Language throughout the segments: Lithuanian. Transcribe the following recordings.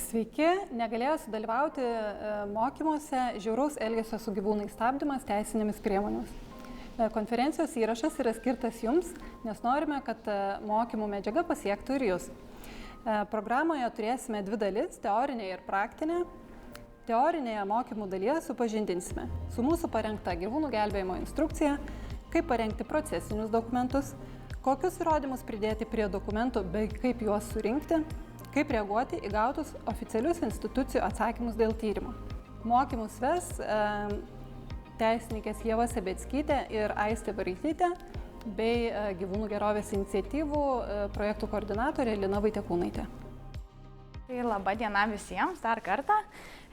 Sveiki, negalėjau sudalyvauti mokymuose žiauraus elgesio su gyvūnais stabdymas teisinėmis priemonėmis. Konferencijos įrašas yra skirtas jums, nes norime, kad mokymų medžiaga pasiektų ir jūs. Programoje turėsime dvi dalis – teorinė ir praktinė. Teorinėje mokymų dalyje supažindinsime su mūsų parengta gyvūnų gelbėjimo instrukcija, kaip parengti procesinius dokumentus, kokius įrodymus pridėti prie dokumentų bei kaip juos surinkti, kaip reaguoti į gautus oficialius institucijų atsakymus dėl tyrimo. Mokymus ves teisininkės Ieva Sebeckytė ir Aistė Vareitytė bei gyvūnų gerovės iniciatyvų projektų koordinatorė Lina Vaitekūnaitė. Labą dieną visiems, dar kartą.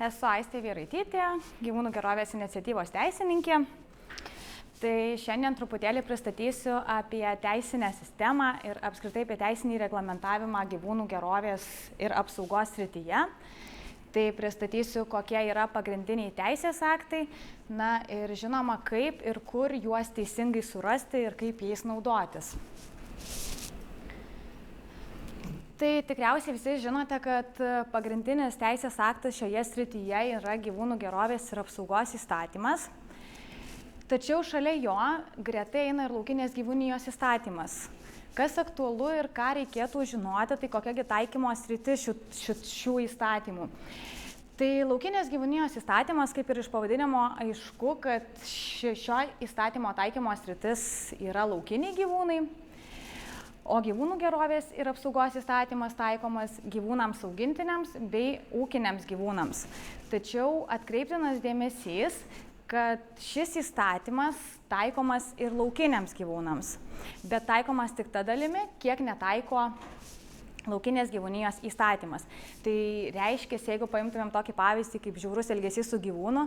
Esu Aistė Vareitytė, gyvūnų gerovės iniciatyvos teisininkė. Tai šiandien truputėlį pristatysiu apie teisinę sistemą ir apskritai apie teisinį reglamentavimą gyvūnų gerovės ir apsaugos srityje. Tai pristatysiu, kokie yra pagrindiniai teisės aktai, na ir žinoma, kaip ir kur juos teisingai surasti ir kaip jais naudotis. Tai tikriausiai visi žinote, kad pagrindinis teisės aktas šioje srityje yra gyvūnų gerovės ir apsaugos įstatymas. Tačiau šalia jo greta eina ir laukinės gyvūnijos įstatymas. Kas aktualu ir ką reikėtų žinoti, tai kokiagi taikymo sritis šių įstatymų. Tai laukinės gyvūnijos įstatymas, kaip ir iš pavadinimo aišku, kad šio įstatymo taikymo sritis yra laukiniai gyvūnai, o gyvūnų gerovės ir apsaugos įstatymas taikomas gyvūnams augintiniams bei ūkiniams gyvūnams. Tačiau atkreiptinas dėmesys, kad šis įstatymas taikomas ir laukiniams gyvūnams, bet taikomas tik ta dalimi, kiek netaiko laukinės gyvūnijos įstatymas. Tai reiškia, jeigu paimtumėm tokį pavyzdį kaip žiaurus elgesys su gyvūnu,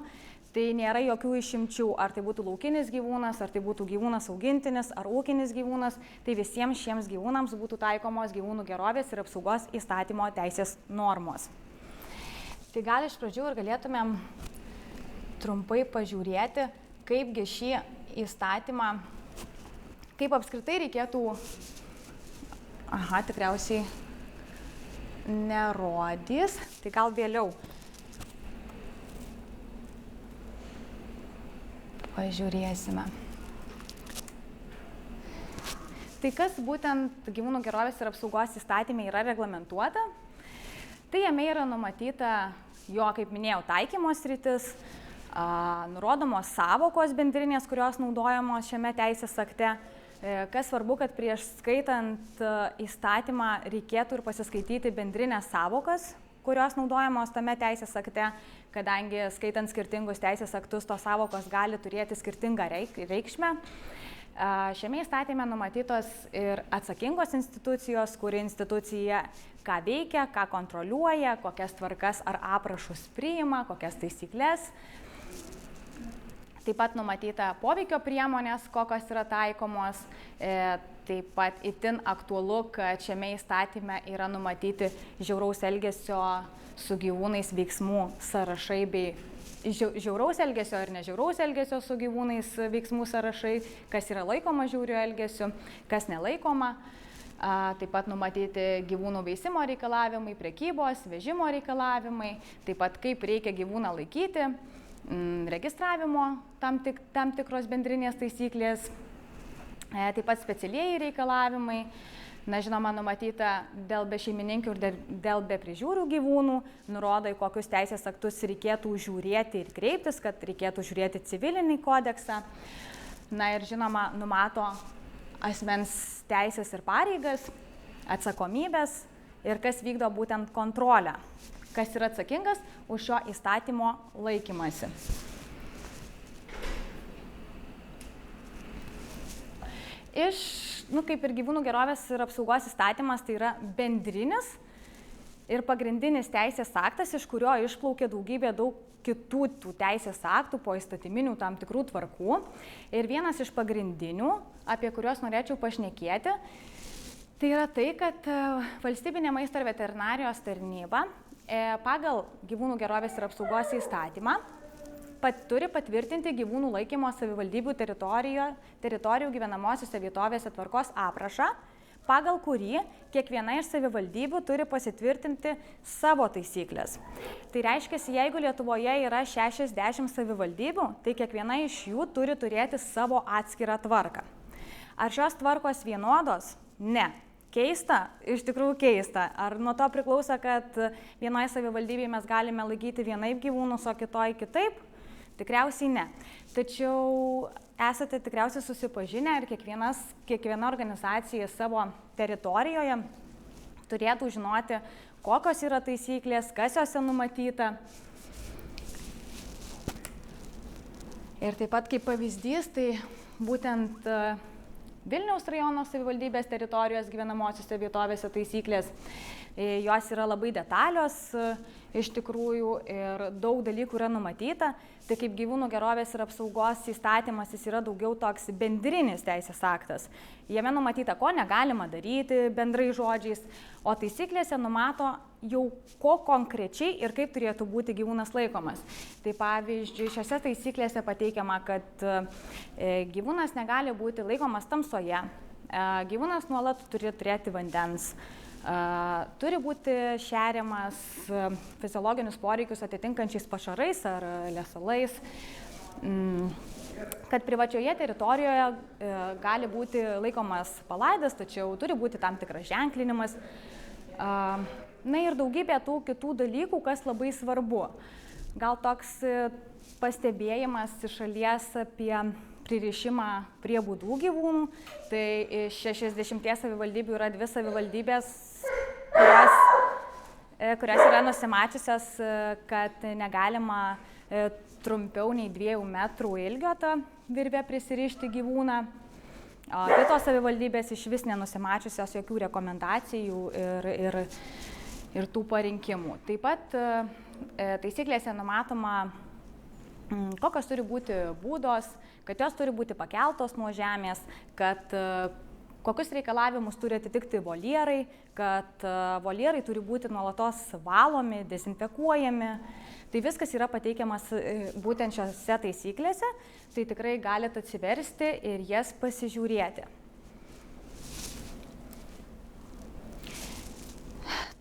tai nėra jokių išimčių, ar tai būtų laukinis gyvūnas, ar tai būtų gyvūnas augintinis, ar ūkinis gyvūnas, tai visiems šiems gyvūnams būtų taikomos gyvūnų gerovės ir apsaugos įstatymo teisės normos. Tai gal iš pradžių ir galėtumėm trumpai pažiūrėti, kaipgi šį įstatymą, kaip apskritai reikėtų, tikriausiai nerodys, tai gal vėliau pažiūrėsime. Tai kas būtent gyvūnų gerovės ir apsaugos įstatyme yra reglamentuota, tai jame yra numatyta jo, kaip minėjau, taikymo sritis, nurodomos savokos bendrinės, kurios naudojamos šiame teisės akte. Kas svarbu, kad prieš skaitant įstatymą reikėtų ir pasiskaityti bendrinės savokas, kurios naudojamos tame teisės akte, kadangi skaitant skirtingus teisės aktus, tos savokos gali turėti skirtingą reikšmę. Šiame įstatyme numatytos ir atsakingos institucijos, kuri institucija ką veikia, ką kontroliuoja, kokias tvarkas ar aprašus priima, kokias taisyklės. Taip pat numatyta poveikio priemonės, kokios yra taikomos. Taip pat itin aktualu, kad šiame įstatyme yra numatyti žiauraus elgesio su gyvūnais veiksmų sąrašai bei žiauraus elgesio ir nežiauraus elgesio su gyvūnais veiksmų sąrašai, kas yra laikoma žiauriu elgesiu, kas nelaikoma. Taip pat numatyti gyvūnų veisimo reikalavimai, prekybos, vežimo reikalavimai, taip pat kaip reikia gyvūną laikyti, registravimo tam tikros bendrinės taisyklės, taip pat specialieji reikalavimai, žinoma, numatyta dėl bešeimininkių ir dėl beprižiūrių gyvūnų, nurodo, į kokius teisės aktus reikėtų žiūrėti ir kreiptis, kad reikėtų žiūrėti civilinį kodeksą. Ir žinoma, numato asmens teisės ir pareigas, atsakomybės ir kas vykdo būtent kontrolę, kas yra atsakingas už šio įstatymo laikymasi. Kaip ir gyvūnų gerovės ir apsaugos įstatymas, tai yra bendrinis ir pagrindinis teisės aktas, iš kurio išplaukia daugybė daug kitų tų teisės aktų po įstatyminių tam tikrų tvarkų. Ir vienas iš pagrindinių, apie kuriuos norėčiau pašnekėti, tai yra tai, kad Valstybinė maisto ir veterinarijos tarnyba pagal gyvūnų gerovės ir apsaugos įstatymą turi patvirtinti gyvūnų laikymo savivaldybių teritorijų gyvenamosiose vietovėse tvarkos aprašą, pagal kurį kiekviena iš savivaldybių turi pasitvirtinti savo taisyklės. Tai reiškia, jeigu Lietuvoje yra 60 savivaldybių, tai kiekviena iš jų turi turėti savo atskirą tvarką. Ar šios tvarkos vienodos? Ne. Keista? Iš tikrųjų keista. Ar nuo to priklauso, kad vienoje savivaldybėje mes galime laikyti vienaip gyvūnus, o kitoje kitaip? Tikriausiai ne. Tačiau esate tikriausiai susipažinę ir kiekviena organizacija savo teritorijoje turėtų žinoti, kokios yra taisyklės, kas jose numatyta. Ir taip pat kaip pavyzdys, tai būtent Vilniaus rajono savivaldybės teritorijos gyvenamosiose vietovėse taisyklės. Jos yra labai detalios iš tikrųjų ir daug dalykų yra numatyta. Tai kaip gyvūnų gerovės ir apsaugos įstatymas, jis yra daugiau toks bendrinis teisės aktas. Jame numatyta, ko negalima daryti bendrai žodžiais, o taisyklėse numato jau ko konkrečiai ir kaip turėtų būti gyvūnas laikomas. Tai pavyzdžiui, šiose taisyklėse pateikiama, kad gyvūnas negali būti laikomas tamsoje, gyvūnas nuolat turi turėti vandens, turi būti šeriamas fiziologinius poreikius atitinkančiais pašarais ar lesalais, kad privačioje teritorijoje gali būti laikomas palaidas, tačiau turi būti tam tikras ženklinimas. Na ir daugybė tų kitų dalykų, kas labai svarbu. Gal toks pastebėjimas iš šalies apie pririšimą prie būdų gyvūnų. Tai iš 60 savivaldybių yra 2 savivaldybės, kurios yra nusimačiusios, kad negalima trumpiau nei 2 metrų ilgio tą virvę prisirišti gyvūną. Kitos savivaldybės iš vis nenusimačiusios jokių rekomendacijų ir tų parinkimų. Taip pat taisyklėse numatoma, kokios turi būti būdos, kad jos turi būti pakeltos nuo žemės, kad kokius reikalavimus turi atitikti voljerai, kad voljerai turi būti nuolatos valomi, dezinfekuojami. Tai viskas yra pateikiamas būtent šiose taisyklėse, tai tikrai galite atsiversti ir jas pasižiūrėti.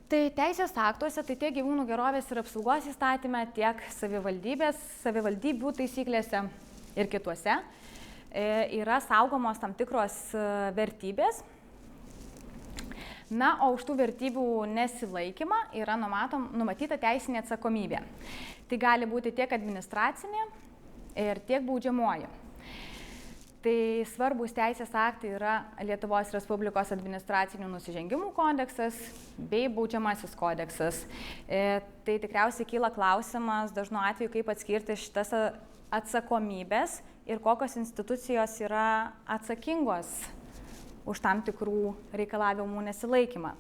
Tai teisės aktuose, tai tiek gyvūnų gerovės ir apsaugos įstatyme, tiek savivaldybių taisyklėse ir kituose yra saugomos tam tikros vertybės. Na, o už tų vertybių nesilaikymą yra numatyta teisinė atsakomybė. Tai gali būti tiek administracinė ir tiek baudžiamoji. Tai svarbus teisės aktai yra Lietuvos Respublikos administracinių nusižengimų kodeksas bei baudžiamasis kodeksas. Tai tikriausiai kyla klausimas dažnu atveju, kaip atskirti šitas atsakomybės ir kokios institucijos yra atsakingos už tam tikrų reikalavimų nesilaikymą.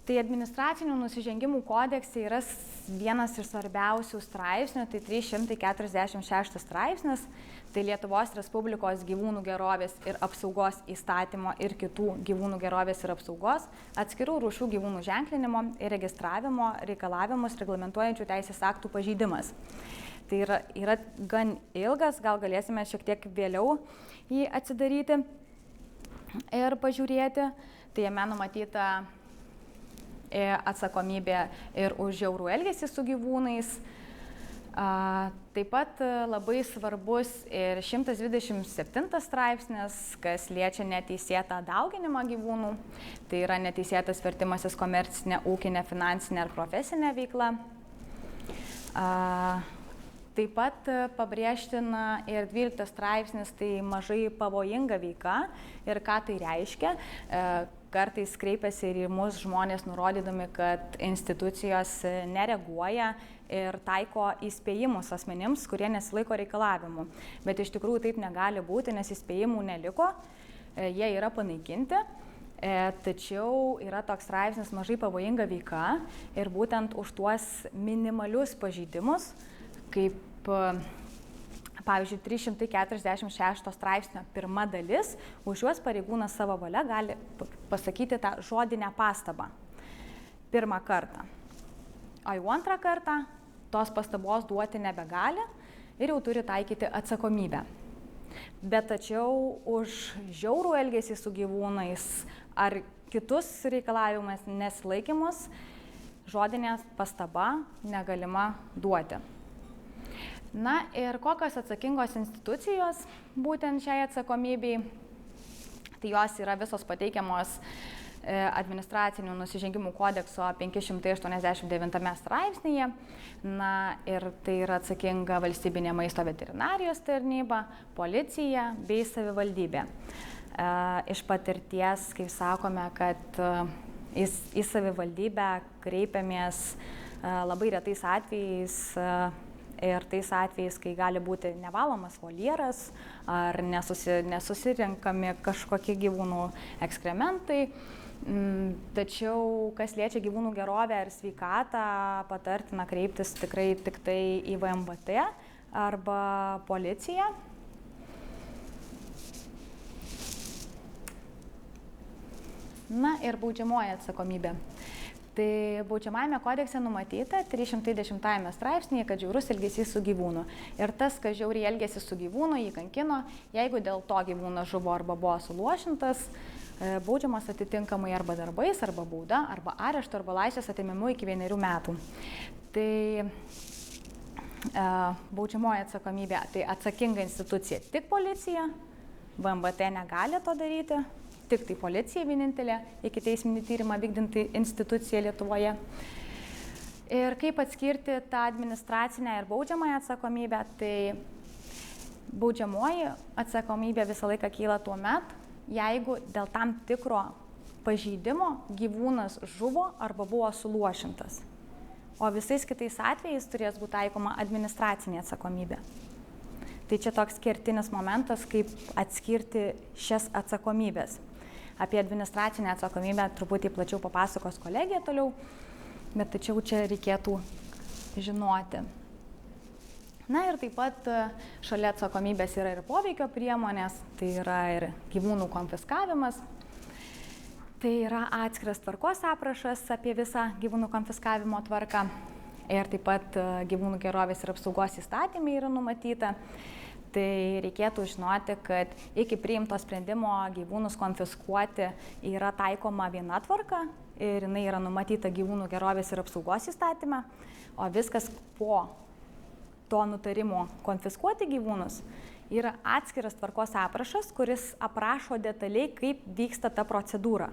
Tai administracinių nusižengimų kodekse yra vienas iš svarbiausių straipsnių, tai 346 straipsnis, tai Lietuvos Respublikos gyvūnų gerovės ir apsaugos įstatymo ir kitų gyvūnų gerovės ir apsaugos, atskirų rūšių gyvūnų ženklinimo ir registravimo reikalavimus reglamentuojančių teisės aktų pažeidimas. Tai yra gan ilgas, gal galėsime šiek tiek vėliau jį atsidaryti ir pažiūrėti. Tai jame numatyta atsakomybė ir už žiaurų elgesį su gyvūnais. Taip pat labai svarbus ir 127 straipsnis, kas liečia neteisėtą dauginimą gyvūnų. Tai yra neteisėtas vertimasis komercinė, ūkinė, finansinė ar profesinė veikla. Taip pat pabrėžtina ir 12 straipsnis, tai mažai pavojinga veika ir ką tai reiškia. Kartais kreipiasi ir į mus žmonės nurodydami, kad institucijos nereaguoja ir taiko įspėjimus asmenims, kurie nesilaiko reikalavimų. Bet iš tikrųjų taip negali būti, nes įspėjimų neliko, jie yra panaikinti. Tačiau yra toks straipsnis mažai pavojinga veika ir būtent už tuos minimalius pažeidimus, kaip pavyzdžiui 346 straipsnio 1 dalis, už juos pareigūnas savo valia gali pasakyti tą žodinę pastabą 1 kartą. O jau 2 kartą tos pastabos duoti nebegali ir jau turi taikyti atsakomybę. Bet tačiau už žiaurų elgesį su gyvūnais ar kitus reikalavimus nesilaikymus žodinė pastaba negalima duoti. Na ir kokios atsakingos institucijos būtent šiai atsakomybei, tai jos yra visos pateikiamos administracinių nusižengimų kodekso 589 straipsnėje. Na ir tai yra atsakinga valstybinė maisto veterinarijos tarnyba, policija bei savivaldybė. Iš patirties, kaip sakome, kad į savivaldybę kreipiamės labai retais atvejais ir tais atvejais, kai gali būti nevalomas voljeras ar nesusirenkami kažkokie gyvūnų ekskrementai. Tačiau, kas liečia gyvūnų gerovę ir sveikatą, patartina kreiptis tikrai tik tai į VMVT arba policiją. Na ir baudžiamoji atsakomybė. Tai baudžiamajame kodekse numatyta 310 straipsnėje, kad žiaurus elgesys su gyvūnu. Ir tas, kas žiauriai elgėsi su gyvūnu, jį kankino, jeigu dėl to gyvūnas žuvo arba buvo suluošintas, baudžiamas atitinkamai arba darbais, arba bauda, arba arešto, arba laisvės atėmimu iki 1 metų. Tai baudžiamoji atsakomybė, tai atsakinga institucija tik policija, VMVT negali to daryti. Tik tai policija vienintelė ikiteisminį tyrimą vykdinti institucija Lietuvoje. Ir kaip atskirti tą administracinę ir baudžiamąją atsakomybę, tai baudžiamoji atsakomybė visą laiką kyla tuo met, jeigu dėl tam tikro pažeidimo gyvūnas žuvo arba buvo suluošintas. O visais kitais atvejais turės būti taikoma administracinė atsakomybė. Tai čia toks kertinis momentas, kaip atskirti šias atsakomybės. Apie administracinę atsakomybę truputį plačiau papasakos kolegija toliau, bet tačiau čia reikėtų žinoti. Na ir taip pat šalia atsakomybės yra ir poveikio priemonės, tai yra ir gyvūnų konfiskavimas. Tai yra atskiras tvarkos aprašas apie visą gyvūnų konfiskavimo tvarką ir taip pat gyvūnų gerovės ir apsaugos įstatymai yra numatyta. Tai reikėtų žinoti, kad iki priimto sprendimo gyvūnus konfiskuoti yra taikoma viena tvarka ir jinai yra numatyta gyvūnų gerovės ir apsaugos įstatyme, o viskas po to nutarimo konfiskuoti gyvūnus yra atskiras tvarkos aprašas, kuris aprašo detaliai, kaip vyksta ta procedūra.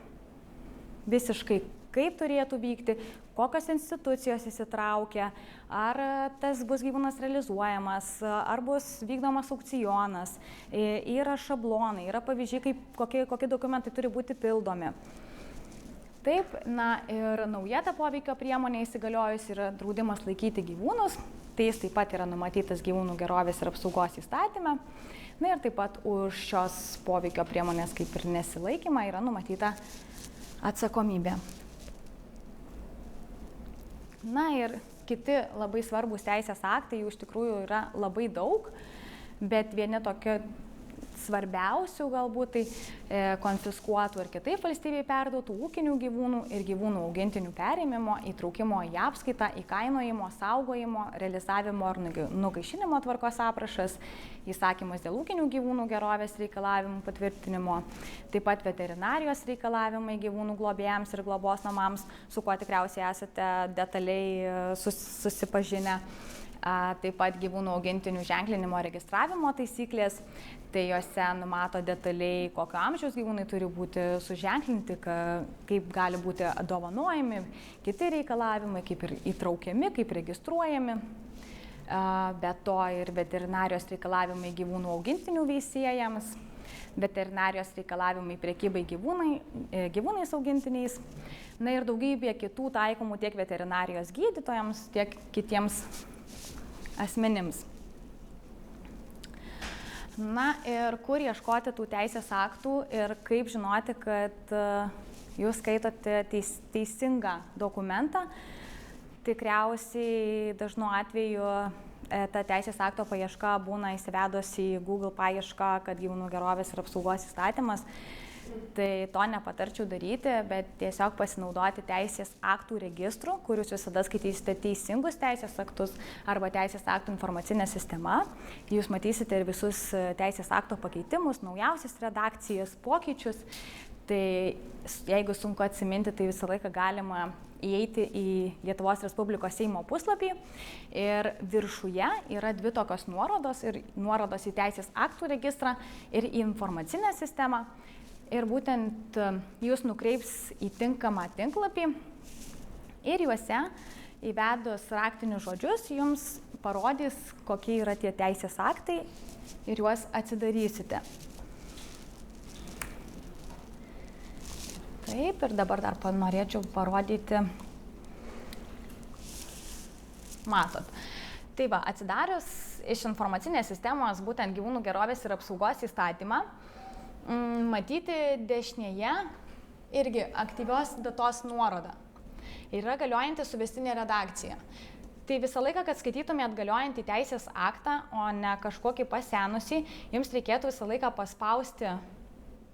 Visiškai kaip turėtų vykti, kokios institucijos įsitraukia, ar tas bus gyvūnas realizuojamas, ar bus vykdomas aukcionas, yra šablonai, yra pavyzdžiai, kokie dokumentai turi būti pildomi. Taip, na ir nauja ta poveikio priemonė įsigaliojus yra draudimas laikyti gyvūnus, tai jis taip pat yra numatytas gyvūnų gerovės ir apsaugos įstatyme. Na ir taip pat už šios poveikio priemonės kaip ir nesilaikymą yra numatyta atsakomybė. Na ir kiti labai svarbus teisės aktai, jų iš tikrųjų yra labai daug, bet vieni tokie svarbiausių galbūt tai konfiskuotų ir kitaip valstybei perduotų ūkinių gyvūnų ir gyvūnų augintinių perėmimo, įtraukimo į apskaitą, įkainojimo, saugojimo, realizavimo ar nugaišinimo tvarkos aprašas, įsakymas dėl ūkinių gyvūnų gerovės reikalavimų patvirtinimo, taip pat veterinarijos reikalavimai gyvūnų globėjams ir globos namams, su kuo tikriausiai esate detaliai susipažinę. Taip pat gyvūnų augintinių ženklinimo registravimo taisyklės, tai juose numato detaliai, kokio amžiaus gyvūnai turi būti suženklinti, kaip gali būti dovanojami, kiti reikalavimai, kaip ir įtraukiami, kaip registruojami. Be to ir veterinarijos reikalavimai gyvūnų augintinių veisėjams, veterinarijos reikalavimai prekybai gyvūnais augintiniais, na ir daugybė kitų taikomų tiek veterinarijos gydytojams, tiek kitiems asmenims. Na ir kur ieškoti tų teisės aktų ir kaip žinoti, kad jūs skaitote teisingą dokumentą. Tikriausiai dažnu atveju ta teisės akto paieška būna įsivedus į Google paiešką, kad gyvūnų gerovės ir apsaugos įstatymas. Tai to nepatarčiau daryti, bet tiesiog pasinaudoti teisės aktų registru, kur jūs visada skaitysite teisingus teisės aktus arba teisės aktų informacinę sistemą. Jūs matysite ir visus teisės akto pakeitimus, naujausias redakcijas, pokyčius. Tai jeigu sunku atsiminti, tai visą laiką galima įeiti į Lietuvos Respublikos Seimo puslapį ir viršuje yra dvi tokios nuorodos, ir nuorodos į teisės aktų registrą ir į informacinę sistemą. Ir būtent jūs nukreips į tinkamą tinklapį ir juose įvedus raktinius žodžius jums parodys, kokie yra tie teisės aktai ir juos atsidarysite. Taip, ir dabar dar norėčiau parodyti. Matot. Tai va, atsidarius iš informacinės sistemos būtent gyvūnų gerovės ir apsaugos įstatymą, matyti dešinėje irgi aktyvios datos nuoroda. Ir yra galiojanti suvestinė redakcija. Tai visą laiką, kad skaitytumėt galiojantį teisės aktą, o ne kažkokį pasenusį, jums reikėtų visą laiką paspausti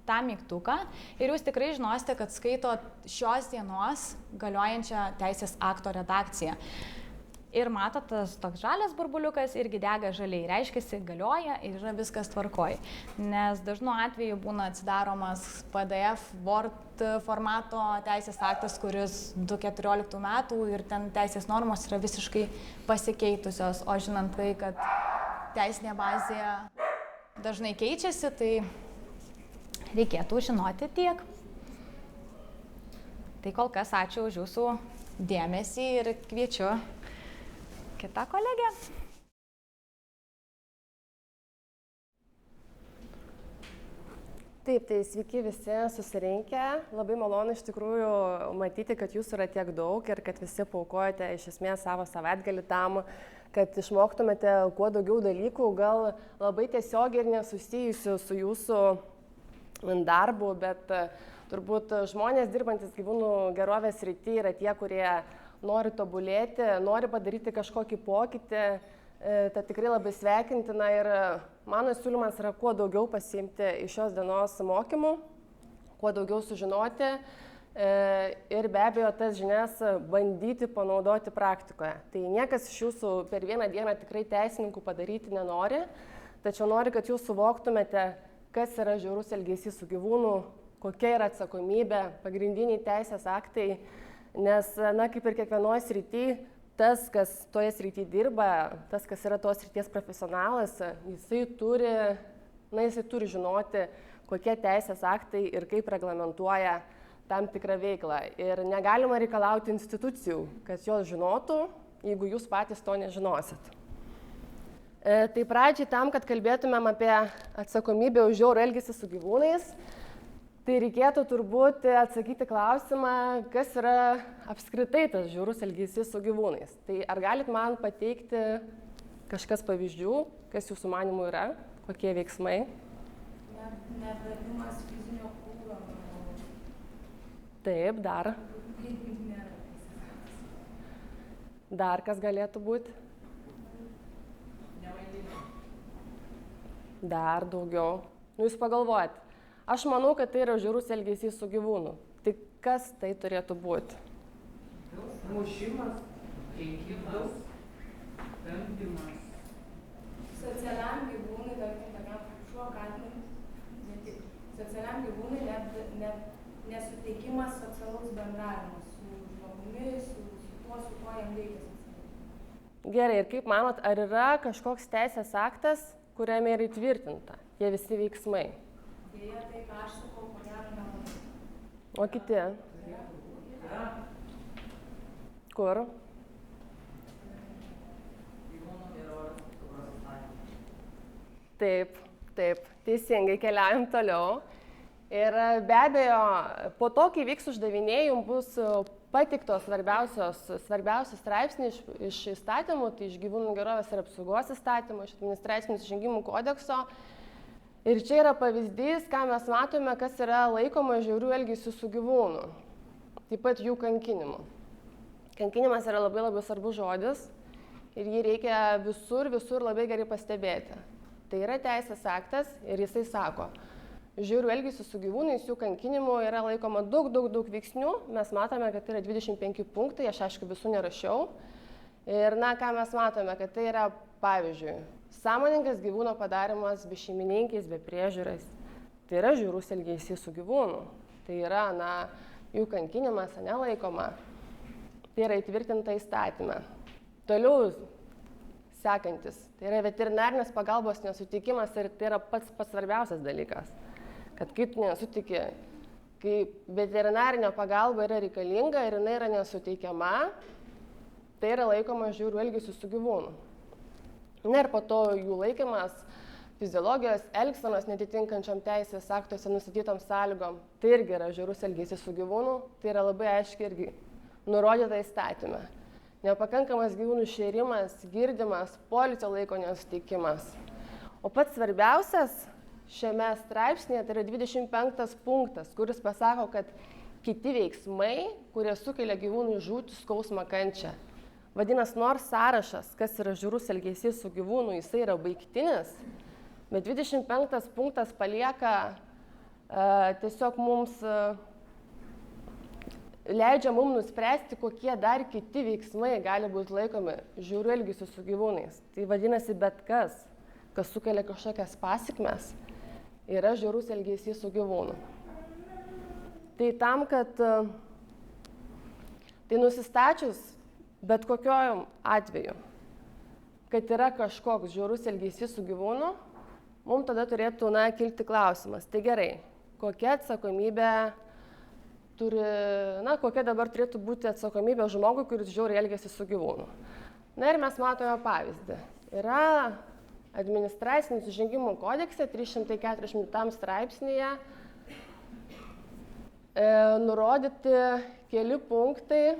tą mygtuką ir jūs tikrai žinosite, kad skaito šios dienos galiojančią teisės akto redakciją. Ir matot, tas toks žalias burbuliukas irgi dega žaliai, reiškia, galioja ir yra viskas tvarkoj. Nes dažnu atveju būna atsidaromas PDF, Word formato teisės aktas, kuris 2014 metų ir ten teisės normos yra visiškai pasikeitusios, o žinant tai, kad teisinė bazė dažnai keičiasi, tai reikėtų žinoti tiek. Tai kol kas ačiū už jūsų dėmesį ir kviečiu kitą kolegę. Taip, tai sveiki visi susirinkę. Labai malonu iš tikrųjų matyti, kad jūsų yra tiek daug ir kad visi paukojate iš esmės savo savaitgalį tam, kad išmoktumėte kuo daugiau dalykų, gal labai tiesiogiai ir nesusijusių su jūsų darbu, bet turbūt žmonės dirbantis gyvūnų gerovės srity yra tie, kurie nori tobulėti, nori padaryti kažkokį pokytį, tai tikrai labai sveikintina ir mano siūlymas yra kuo daugiau pasiimti iš šios dienos mokymų, kuo daugiau sužinoti ir be abejo tas žinias bandyti panaudoti praktikoje. Tai niekas iš jūsų per vieną dieną tikrai teisininkų padaryti nenori, tačiau nori, kad jūs suvoktumėte, kas yra žiaurus elgesys su gyvūnu, kokia yra atsakomybė, pagrindiniai teisės aktai, nes, kaip ir kiekvienoje srityje, tas, kas toje srityje dirba, tas, kas yra tos srities profesionalas, jisai turi žinoti, kokie teisės aktai ir kaip reglamentuoja tam tikrą veiklą. Ir negalima reikalauti institucijų, kad jos žinotų, jeigu jūs patys to nežinosit. Tai pradžiai tam, kad kalbėtumėm apie atsakomybę už žiaurų elgesį su gyvūnais, tai reikėtų turbūt atsakyti klausimą, kas yra apskritai tas žiaurus elgesys su gyvūnais. Tai ar galit man pateikti kažkas pavyzdžių, kas jūsų manimų yra, kokie veiksmai? Nedavimas fizinio krūvio. Taip, dar. Dar kas galėtų būti? Dar daugiau. Jūs pagalvojat. Aš manau, kad tai yra žiaurus elgesys su gyvūnu. Tai kas tai turėtų būti? Mušimas, kenkimas, tampymas. Socialiam gyvūnui, tarkim, tokiam šuo katinas, ne tik. Socialiam gyvūnui nesuteikimas socialaus bendravimo su žmogumi, su kuo jam reikia. Gerai, ir kaip manot, ar yra kažkoks teisės aktas, kuriame yra įtvirtinta tie visi veiksmai? Dėja, tai, ką aš sakau, ko gero nemanau. O kiti? Kur? Taip, teisingai, keliaujam toliau. Ir be abejo, po to, kai vyks uždaviniai, jums bus pateiktos svarbiausios straipsniai iš įstatymų, tai iš gyvūnų gerovės ir apsaugos įstatymų, iš administracinių nusižengimų kodekso. Ir čia yra pavyzdys, ką mes matome, kas yra laikoma žiaurių elgesių su gyvūnu, taip pat jų kankinimu. Kankinimas yra labai svarbus žodis ir jį reikia visur labai gerai pastebėti. Tai yra teisės aktas ir jisai sako, žiaurių elgesių su gyvūnais, jų kankinimu yra laikoma daug veiksnių. Mes matome, kad tai yra 25 punktai, aš aišku visų nerašiau. Ir ką mes matome, kad tai yra, pavyzdžiui, sąmoningas gyvūno padarimas be šeimininkės, be priežiūros. Tai yra žiaurus elgesys su gyvūnu. Tai yra, jų kankinimas, laikoma. Tai yra įtvirtinta įstatyme. Toliau sekantis. Tai yra veterinarinės pagalbos nesutikimas ir tai yra pats svarbiausias dalykas. Kad kai tu nesutiki, kai veterinarinė pagalba yra reikalinga ir jinai yra nesuteikiama, tai yra laikoma žiaurių elgesių su gyvūnu. Ir po to jų laikymas fiziologijos elgsenos netitinkančiam teisės aktuose nustatytom sąlygom, tai irgi yra žiaurus elgesys su gyvūnu, tai yra labai aiškiai irgi nurodyta įstatyme. Nepakankamas gyvūnų šėrimas, girdymas, poilsio laiko nesuteikimas. O pats svarbiausias šiame straipsnėje tai yra 25 punktas, kuris pasako, kad kiti veiksmai, kurie sukelia gyvūnui žūtį, skausmą, kančią. Vadinasi, nors sąrašas, kas yra žiaurus elgesys su gyvūnu, jisai yra baigtinis, bet 25 punktas palieka tiesiog mums, leidžia mums nuspręsti, kokie dar kiti veiksmai gali būti laikomi žiauriu elgesiu su gyvūnais. Tai vadinasi, bet kas sukelia kažkokias pasekmes, yra žiaurus elgesys su gyvūnu. Tai tam, kad tai nusistačius bet kokiojom atveju, kad yra kažkoks žiaurus elgesys su gyvūnu, mums tada turėtų kilti klausimas. Tai gerai, kokia atsakomybė kokia dabar turėtų būti atsakomybė žmogui, kuris žiauriai elgiasi su gyvūnu. Ir mes matome pavyzdį. Yra administracinių nusižengimų kodekse 340 straipsnėje nurodyti keli punktai,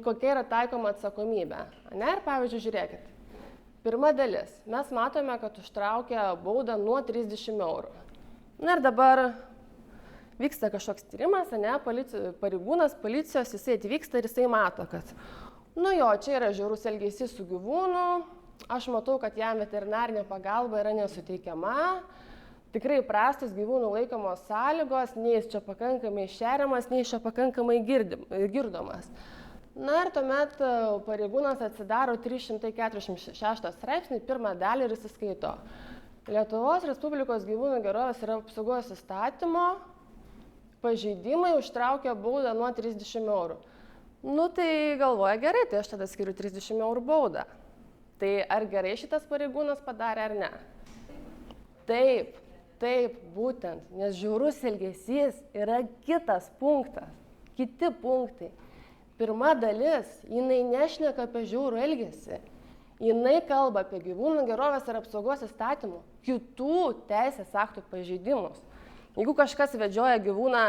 kokia yra taikoma atsakomybė. Ir pavyzdžiui, žiūrėkit. Pirma dalis. Mes matome, kad užtraukia baudą nuo 30 eurų. Ir dabar vyksta kažkoks tyrimas, pareigūnas policijos, jisai atvyksta ir jisai mato, kad čia yra žiaurus elgesys su gyvūnu, aš matau, kad jam veterinarinė pagalba yra nesuteikiama, tikrai prastos gyvūnų laikomos sąlygos, nei jis čia pakankamai šeriamas, nei čia pakankamai girdomas. Ir tuomet pareigūnas atsidaro 346 straipsnį, pirmą dalį ir įsiskaito. Lietuvos Respublikos gyvūnų gerovės ir apsaugos įstatymo pažeidimai užtraukia baudą nuo 30 eurų. Tai galvoja gerai, tai aš tada skiriu 30 eurų baudą. Tai ar gerai šitas pareigūnas padarė ar ne? Taip, būtent, nes žiaurus elgesys yra kitas punktas, kiti punktai. Pirma dalis, jinai nešneka apie žiaurų elgesį, jinai kalba apie gyvūnų gerovės ir apsaugos įstatymų, kitų teisės aktų pažeidimus. Jeigu kažkas vedžioja gyvūną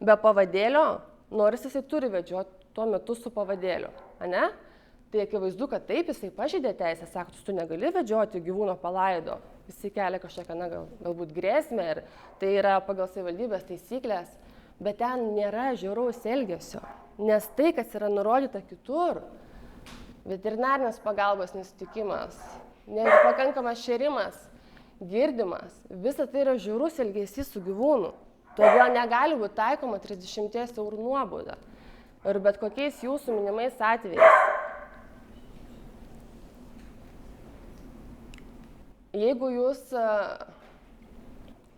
be pavadėlio, nors jisai turi vedžioti tuo metu su pavadėliu, tai akivaizdu, kad taip jisai pažeidė teisės aktus, tu negali vedžioti gyvūno palaido, jisai kelia kažkokią galbūt grėsmę ir tai yra pagal savivaldybės taisyklės, bet ten nėra žiauraus elgesio, nes tai, kas yra nurodyta kitur, veterinarinės pagalbos nesutikimas, nepakankamas šėrimas, girdymas, visa tai yra žiaurus elgesys su gyvūnu. Todėl negali būti taikoma 30 eurų nuobauda. Ir bet kokiais jūsų minimais atvejais. Jeigu jūs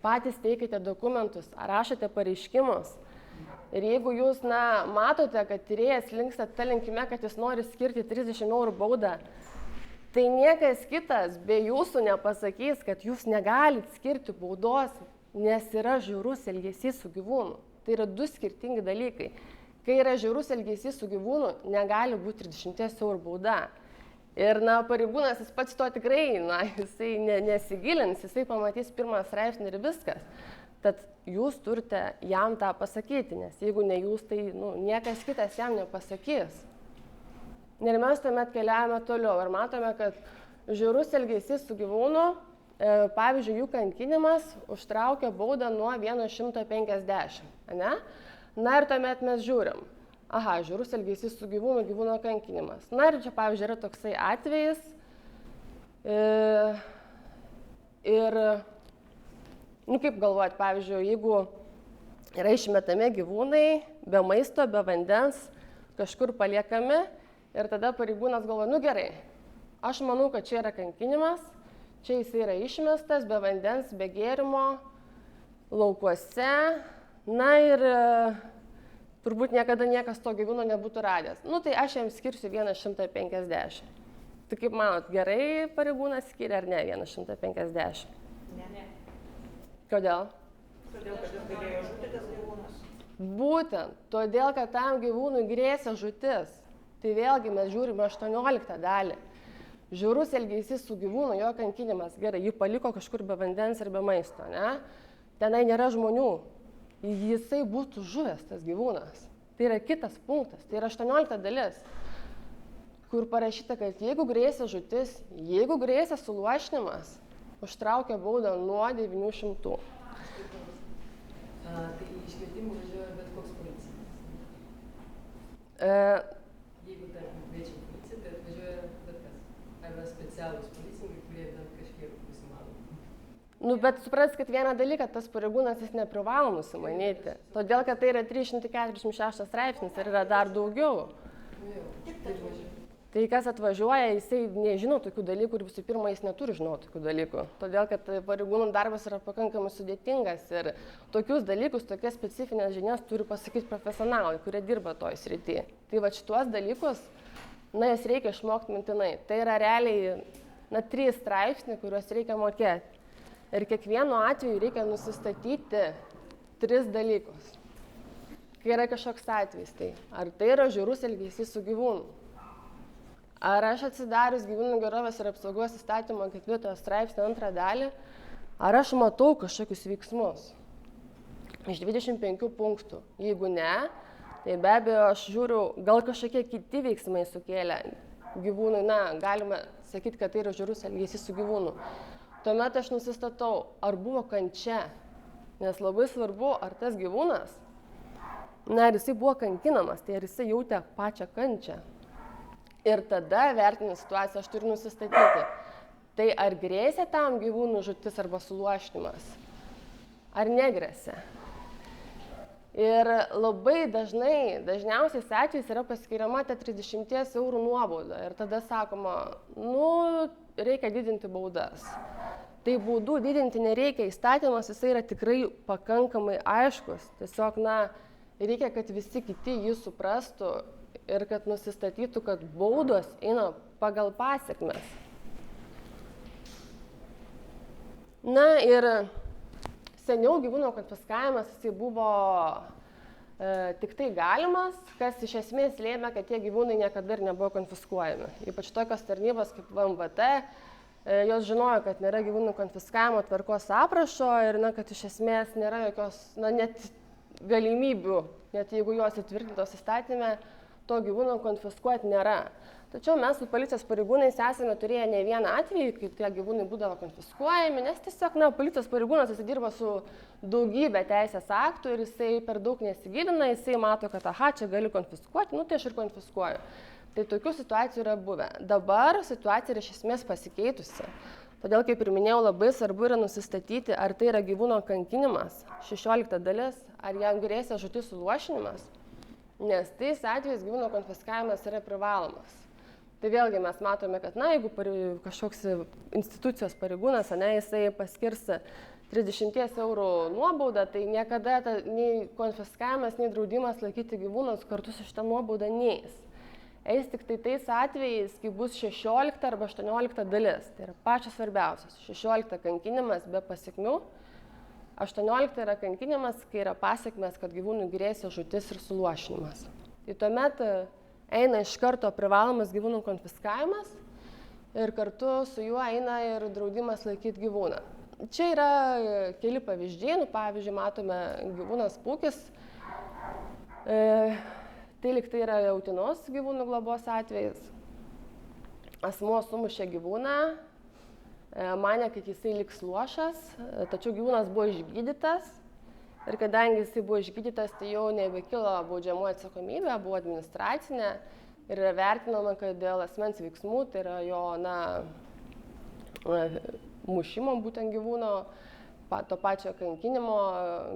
patys teikite dokumentus ar rašote pareiškimus ir jeigu jūs matote, kad tyrėjas linksta ta linkme, kad jis nori skirti 30 eurų baudą, tai niekas kitas be jūsų nepasakys, kad jūs negalit skirti baudos, nes yra žiaurus elgesys su gyvūnu. Tai yra du skirtingi dalykai. Kai yra žiaurus elgesys su gyvūnu, negali būti 30 eurų bauda. Ir pareigūnas jis pats to tikrai, jisai nesigilins, jisai pamatys pirmą straipsnį ir viskas. Tad jūs turite jam tą pasakyti, nes jeigu ne jūs, tai niekas kitas jam nepasakys. Ir mes tuomet keliavome toliau ir matome, kad žiaurus elgesys su gyvūnu, pavyzdžiui, jų kankinimas užtraukia baudą nuo 150. Ir tuomet mes žiūrim. Žiaurus elgesys su gyvūnu, gyvūno kankinimas. Ir čia, pavyzdžiui, yra toksai atvejis. Ir Nu kaip galvojat, pavyzdžiui, jeigu yra išmetami gyvūnai be maisto, be vandens, kažkur paliekami ir tada pareigūnas galvoja, nu gerai, aš manau, kad čia yra kankinimas, čia jis yra išmestas be vandens, be gėrimo, laukuose, na ir turbūt niekada niekas to gyvūno nebūtų radęs. Nu tai aš jam skirsiu 150. Tai kaip manot, gerai pareigūnas skiria ar ne 150? Ne. Kodėl? Todėl, kad jis galėjo žūti tas gyvūnas. Būtent, todėl, kad tam gyvūnui grėsia žūtis. Tai vėlgi mes žiūrime 18 dalį. Žiaurus elgesys su gyvūnu, jo kankinimas. Gerai, jį paliko kažkur be vandens ir be maisto, ne? Tenai nėra žmonių. Jisai būtų žuvęs tas gyvūnas. Tai yra kitas punktas, tai yra 18 dalis, kur parašyta, kad jeigu grėsia žūtis, jeigu grėsia suluošinimas, užtraukia baudą nuo 900. Tai iškvietimų važiuoja bet koks policininkas. Jeigu tarkim kviečiam policiją, tai atvažiuoja bet kas. Arba specialūs policininkai, kurie bent kažkiek nusimano. Nu, bet supras, kad vieną dalyką, tas pareigūnas jis neprivalo nusimanyti. Todėl, kad tai yra 346 straipsnis ir yra dar daugiau. Nu jau, tai važiuoja. Tai kas atvažiuoja, jisai nežino tokių dalykų ir visų pirma, jis neturi žinoti tokių dalykų. Todėl, kad pareigūnų darbas yra pakankamai sudėtingas ir tokius dalykus, tokias specifinės žinias turi pasakyti profesionalai, kurie dirba toj srityje. Tai va šituos dalykus, na, jas reikia išmokti mintinai. Tai yra realiai, na, 3 straipsniai, kuriuos reikia mokėti. Ir kiekvienu atveju reikia nusistatyti 3 dalykus. Kai yra kažkoks atvejis, tai ar tai yra žiaurus elgesys su gyvūnu? Ar aš atsidarius Gyvūnų gerovės ir apsaugos įstatymo 4 straipsnio 2 dalį, ar aš matau kažkokius veiksmus iš 25 punktų? Jeigu ne, tai be abejo aš žiūriu, gal kažkokie kiti veiksmai sukėlė gyvūnui, na, galima sakyti, kad tai yra žiaurus elgesys su gyvūnu. Tuomet aš nusistatau, ar buvo kančia, nes labai svarbu, ar tas gyvūnas, na, ar jisai buvo kankinamas, tai ar jisai jautė pačią kančią. Ir tada, vertinant situaciją, aš turiu nusistatyti, tai ar grėsia tam gyvūnų žūtis arba suluošinimas, ar negrėsia. Ir labai dažniausiais atvejais yra paskiriama ta 30 eurų nuobauda. Ir tada sakoma, nu, reikia didinti baudas. Tai baudų didinti nereikia, įstatymas jisai yra tikrai pakankamai aiškus. Tiesiog, na, reikia, kad visi kiti jį suprastų. Ir kad nusistatytų, kad baudos eina pagal pasekmes. Na ir seniau gyvūno konfiskavimas jisai buvo tik tai galimas, kas iš esmės lėmė, kad tie gyvūnai niekada ir nebuvo konfiskuojami. Ypač tokios tarnybos kaip VMVT, jos žinojo, kad nėra gyvūnų konfiskavimo tvarkos aprašo ir na, kad iš esmės nėra jokios, na, net galimybių, net jeigu jos įtvirtintos įstatymė, to gyvūno konfiskuoti nėra. Tačiau mes su policijos pareigūnais esame turėję ne vieną atvejį, kai tie gyvūnai būdavo konfiskuojami, nes tiesiog, na, policijos pareigūnas jisai dirba su daugybė teisės aktų ir jisai per daug nesigilina, jisai mato, kad aha, čia gali konfiskuoti, nu tai aš ir konfiskuoju. Tai tokių situacijų yra buvę. Dabar situacija yra iš esmės pasikeitusi. Todėl, kaip ir minėjau, labai svarbu yra nusistatyti, ar tai yra gyvūno kankinimas, 16 dalis, ar jam grėsia žūtis suluošinimas. Nes tais atvejais gyvūno konfiskavimas yra privalomas. Tai vėlgi mes matome, kad, na, jeigu kažkoks institucijos pareigūnas, ne, jisai paskirs 30 eurų nuobaudą, tai niekada nei konfiskavimas, nei draudimas laikyti gyvūnus kartu su šitą nuobaudą neis. Eis tik tai tais atvejais, kai bus 16 arba 18 dalis. Tai yra pačios svarbiausios. 16 kankinimas be pasekmių. 18 yra kankinimas, kai yra pasiekmes, kad gyvūnui grėsia žūtis ir suluošinimas. Tai tuomet eina iš karto privalomas gyvūnų konfiskavimas ir kartu su juo eina ir draudimas laikyti gyvūną. Čia yra keli pavyzdžiai, pavyzdžiui, matome gyvūnas Pūkis. Tai lyg tai yra Utenos gyvūnų globos atvejis. Asmuo sumušė gyvūną. Manė, kad jisai liks luošas, tačiau gyvūnas buvo išgydytas ir kadangi jisai buvo išgydytas, tai jau nebekilo baudžiamoji atsakomybė, buvo administracinė ir yra vertinama, kad dėl asmens veiksmų, tai yra jo, na, mušimo būtent gyvūno, to pačio kankinimo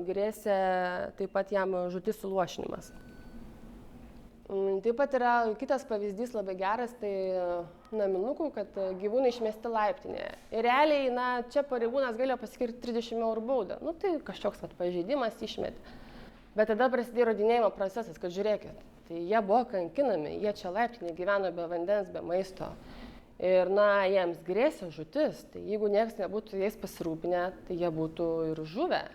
grėsė taip pat jam žūtis suluošinimas. Taip pat yra kitas pavyzdys labai geras, tai naminukų, kad gyvūnai išmesti laiptinėje. Ir realiai, čia pareigūnas galėjo paskirti 30 eurų baudą. Tai kažkoks pažeidimas išmetė. Bet tada prasidėjo įrodinėjimo procesas, kad žiūrėkit, tai jie buvo kankinami, jie čia laiptinėje gyveno be vandens, be maisto. Ir jiems grėsė žūtis, tai jeigu niekas nebūtų jais pasirūpinę, tai jie būtų ir žuvę.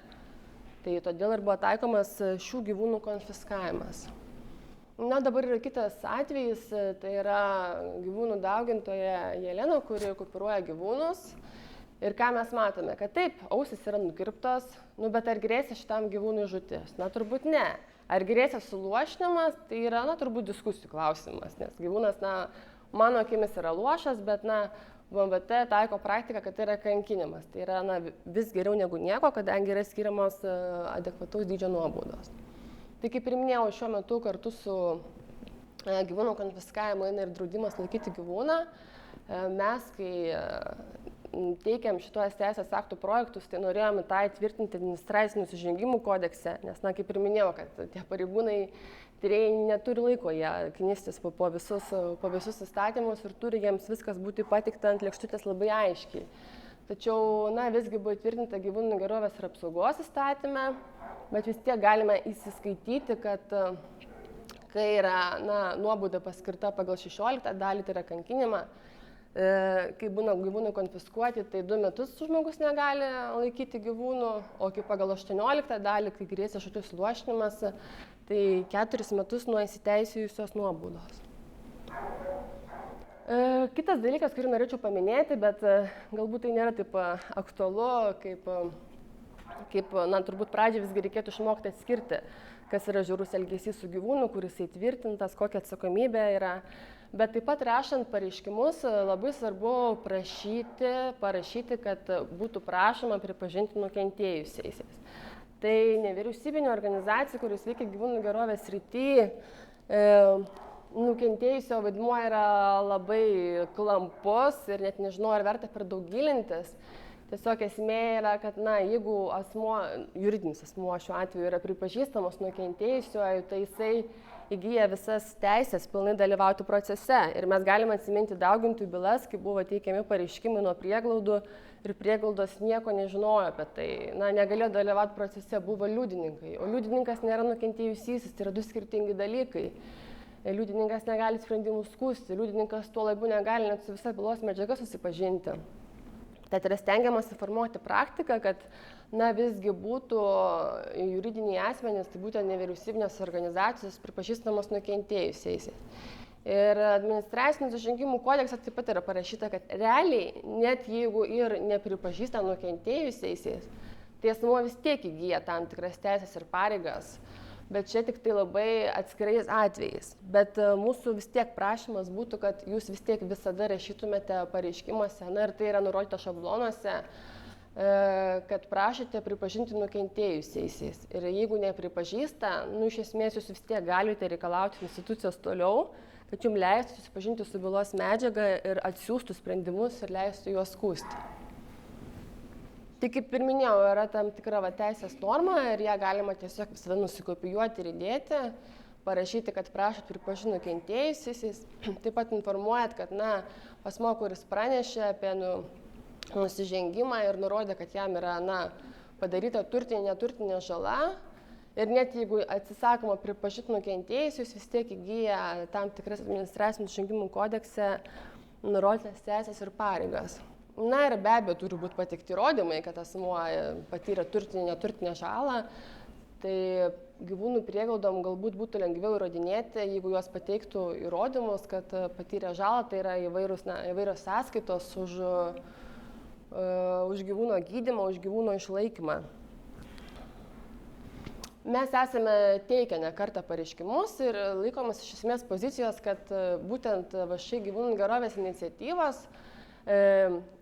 Tai todėl ir buvo taikomas šių gyvūnų konfiskavimas. Dabar yra kitas atvejis, tai yra gyvūnų daugintoja Jelena, kuri kupiruoja gyvūnus. Ir ką mes matome, kad taip, ausys yra nukirptos, bet ar grėsė šitam gyvūnui žūtis? Turbūt ne. Ar grėsė suluošinimas, tai yra, turbūt diskusijų klausimas, nes gyvūnas, mano akimis yra luošas, bet, VMVT taiko praktiką, kad tai yra kankinimas. Tai yra, vis geriau negu nieko, kadangi yra skiriamos adekvataus dydžio nuobaudos. Tai kaip ir minėjau, šiuo metu kartu su gyvūnų konfiskavimu eina ir draudimas laikyti gyvūną. Mes, kai teikiam šitos teisės aktų projektus, tai norėjome tą įtvirtinti administracinių nusižengimų kodekse, nes, kaip ir minėjau, kad tie pareigūnai tyrėjai neturi laiko jie knistis po visus įstatymus ir turi jiems viskas būti pateikta ant lėkštutės labai aiškiai. Tačiau, visgi buvo įtvirtinta gyvūnų gerovės ir apsaugos įstatyme, bet vis tiek galime įsiskaityti, kad kai yra nuobauda paskirta pagal 16 dalį, tai yra kankinimą, kai būna gyvūnai konfiskuoti, tai 2 metus žmogus negali laikyti gyvūnų, o kai pagal 18 dalį, kai grėsė žūtis suluošinimas, tai 4 metus nuo įsiteisėjusios nuobaudos. Kitas dalykas, kurį norėčiau paminėti, bet galbūt tai nėra taip aktualu, kaip turbūt pradžiai visgi reikėtų išmokti atskirti, kas yra žiaurus elgesys su gyvūnu, kuris įtvirtintas, kokia atsakomybė yra. Bet taip pat rašant pareiškimus labai svarbu parašyti, kad būtų prašoma pripažinti nukentėjusiaisiais. Tai nevyriausybinė organizacija, kuris veikia gyvūnų gerovės srity, nukentėjusio vaidmuo yra labai klampus ir net nežinau, ar verta per daug gilintis. Tiesiog esmė yra, kad jeigu juridinis asmuo šiuo atveju yra pripažįstamas nukentėjusiuoju, tai jisai įgyja visas teisės pilnai dalyvauti procese. Ir mes galime atsiminti daugintojų bylas, kai buvo teikiami pareiškimai nuo prieglaudų ir prieglaudos nieko nežinojo apie tai. Negalėjo dalyvauti procese, buvo liudininkai. O liudininkas nėra nukentėjusysis, tai yra 2 skirtingi dalykai. Liudininkas negali sprendimų skųsti, liudininkas tuo labiau negali net su visa bylos medžiaga susipažinti. Tad yra stengiamasi formuoti praktiką, kad visgi būtų juridiniai asmenys, tai būtent nevyriausybinės organizacijos pripažįstamos nukentėjusiaisiais. Ir administracinių nusižengimų kodekse taip pat yra parašyta, kad realiai, net jeigu ir nepripažįsta nukentėjusiaisiais, tai asmuo vis tiek įgyja tam tikras teisės ir pareigas. Bet čia tik tai labai atskirais atvejais. Bet mūsų vis tiek prašymas būtų, kad jūs vis tiek visada rašytumėte pareiškimuose, ir tai yra nurodyta šablonuose, kad prašote pripažinti nukentėjusiaisiais. Ir jeigu nepripažįsta, iš esmės jūs vis tiek galite reikalauti institucijos toliau, kad jums leistų susipažinti su bylos medžiaga ir atsiųstų sprendimus ir leistų juos skųsti. Tai kaip ir minėjau, yra tam tikra teisės norma ir ją galima tiesiog visada nusikopijuoti ir įdėti, parašyti, kad prašot pripažinti nukentėjusiaisiais. Taip pat informuojat, kad asmuo, kuris pranešė apie nusižengimą ir nurodė, kad jam yra padaryta turtinė, neturtinė žala. Ir net jeigu atsisakoma pripažinti nukentėjusius, vis tiek įgyja tam tikras administracinių nusižengimų kodekse nurodytas teisės ir pareigas. Ir be abejo turi būti pateikti įrodymai, kad asmuo patyrė turtinę, neturtinę žalą. Tai gyvūnų prieglaudom galbūt būtų lengviau įrodinėti, jeigu juos pateiktų įrodymus, kad patyrė žalą, tai yra įvairios sąskaitos už gyvūno gydymą, už gyvūno išlaikymą. Mes esame teikę ne kartą pareiškimus ir laikomas iš esmės pozicijos, kad būtent VŠ gyvūnų gerovės iniciatyvos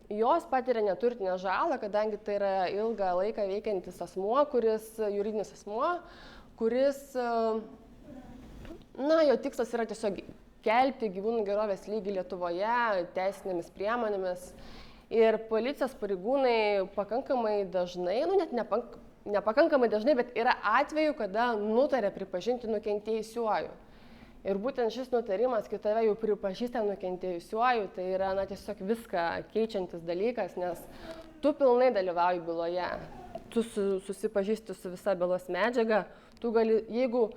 jos patiria neturtinę žalą, kadangi tai yra ilgą laiką veikiantis asmuo, juridinis asmuo, kuris, jo tikslas yra tiesiog kelti gyvūnų gerovės lygį Lietuvoje teisinėmis priemonėmis Ir policijos pareigūnai pakankamai dažnai, nu net nepakankamai dažnai, bet yra atvejų, kada nutarė pripažinti nukentėjusiuoju. Ir būtent šis nutarimas, kai tave jau pripažįsta nukentėjusiuoju, tai yra tiesiog viską keičiantis dalykas, nes tu pilnai dalyvauji byloje, tu susipažįsti su visa bylos medžiaga, tu gali, jeigu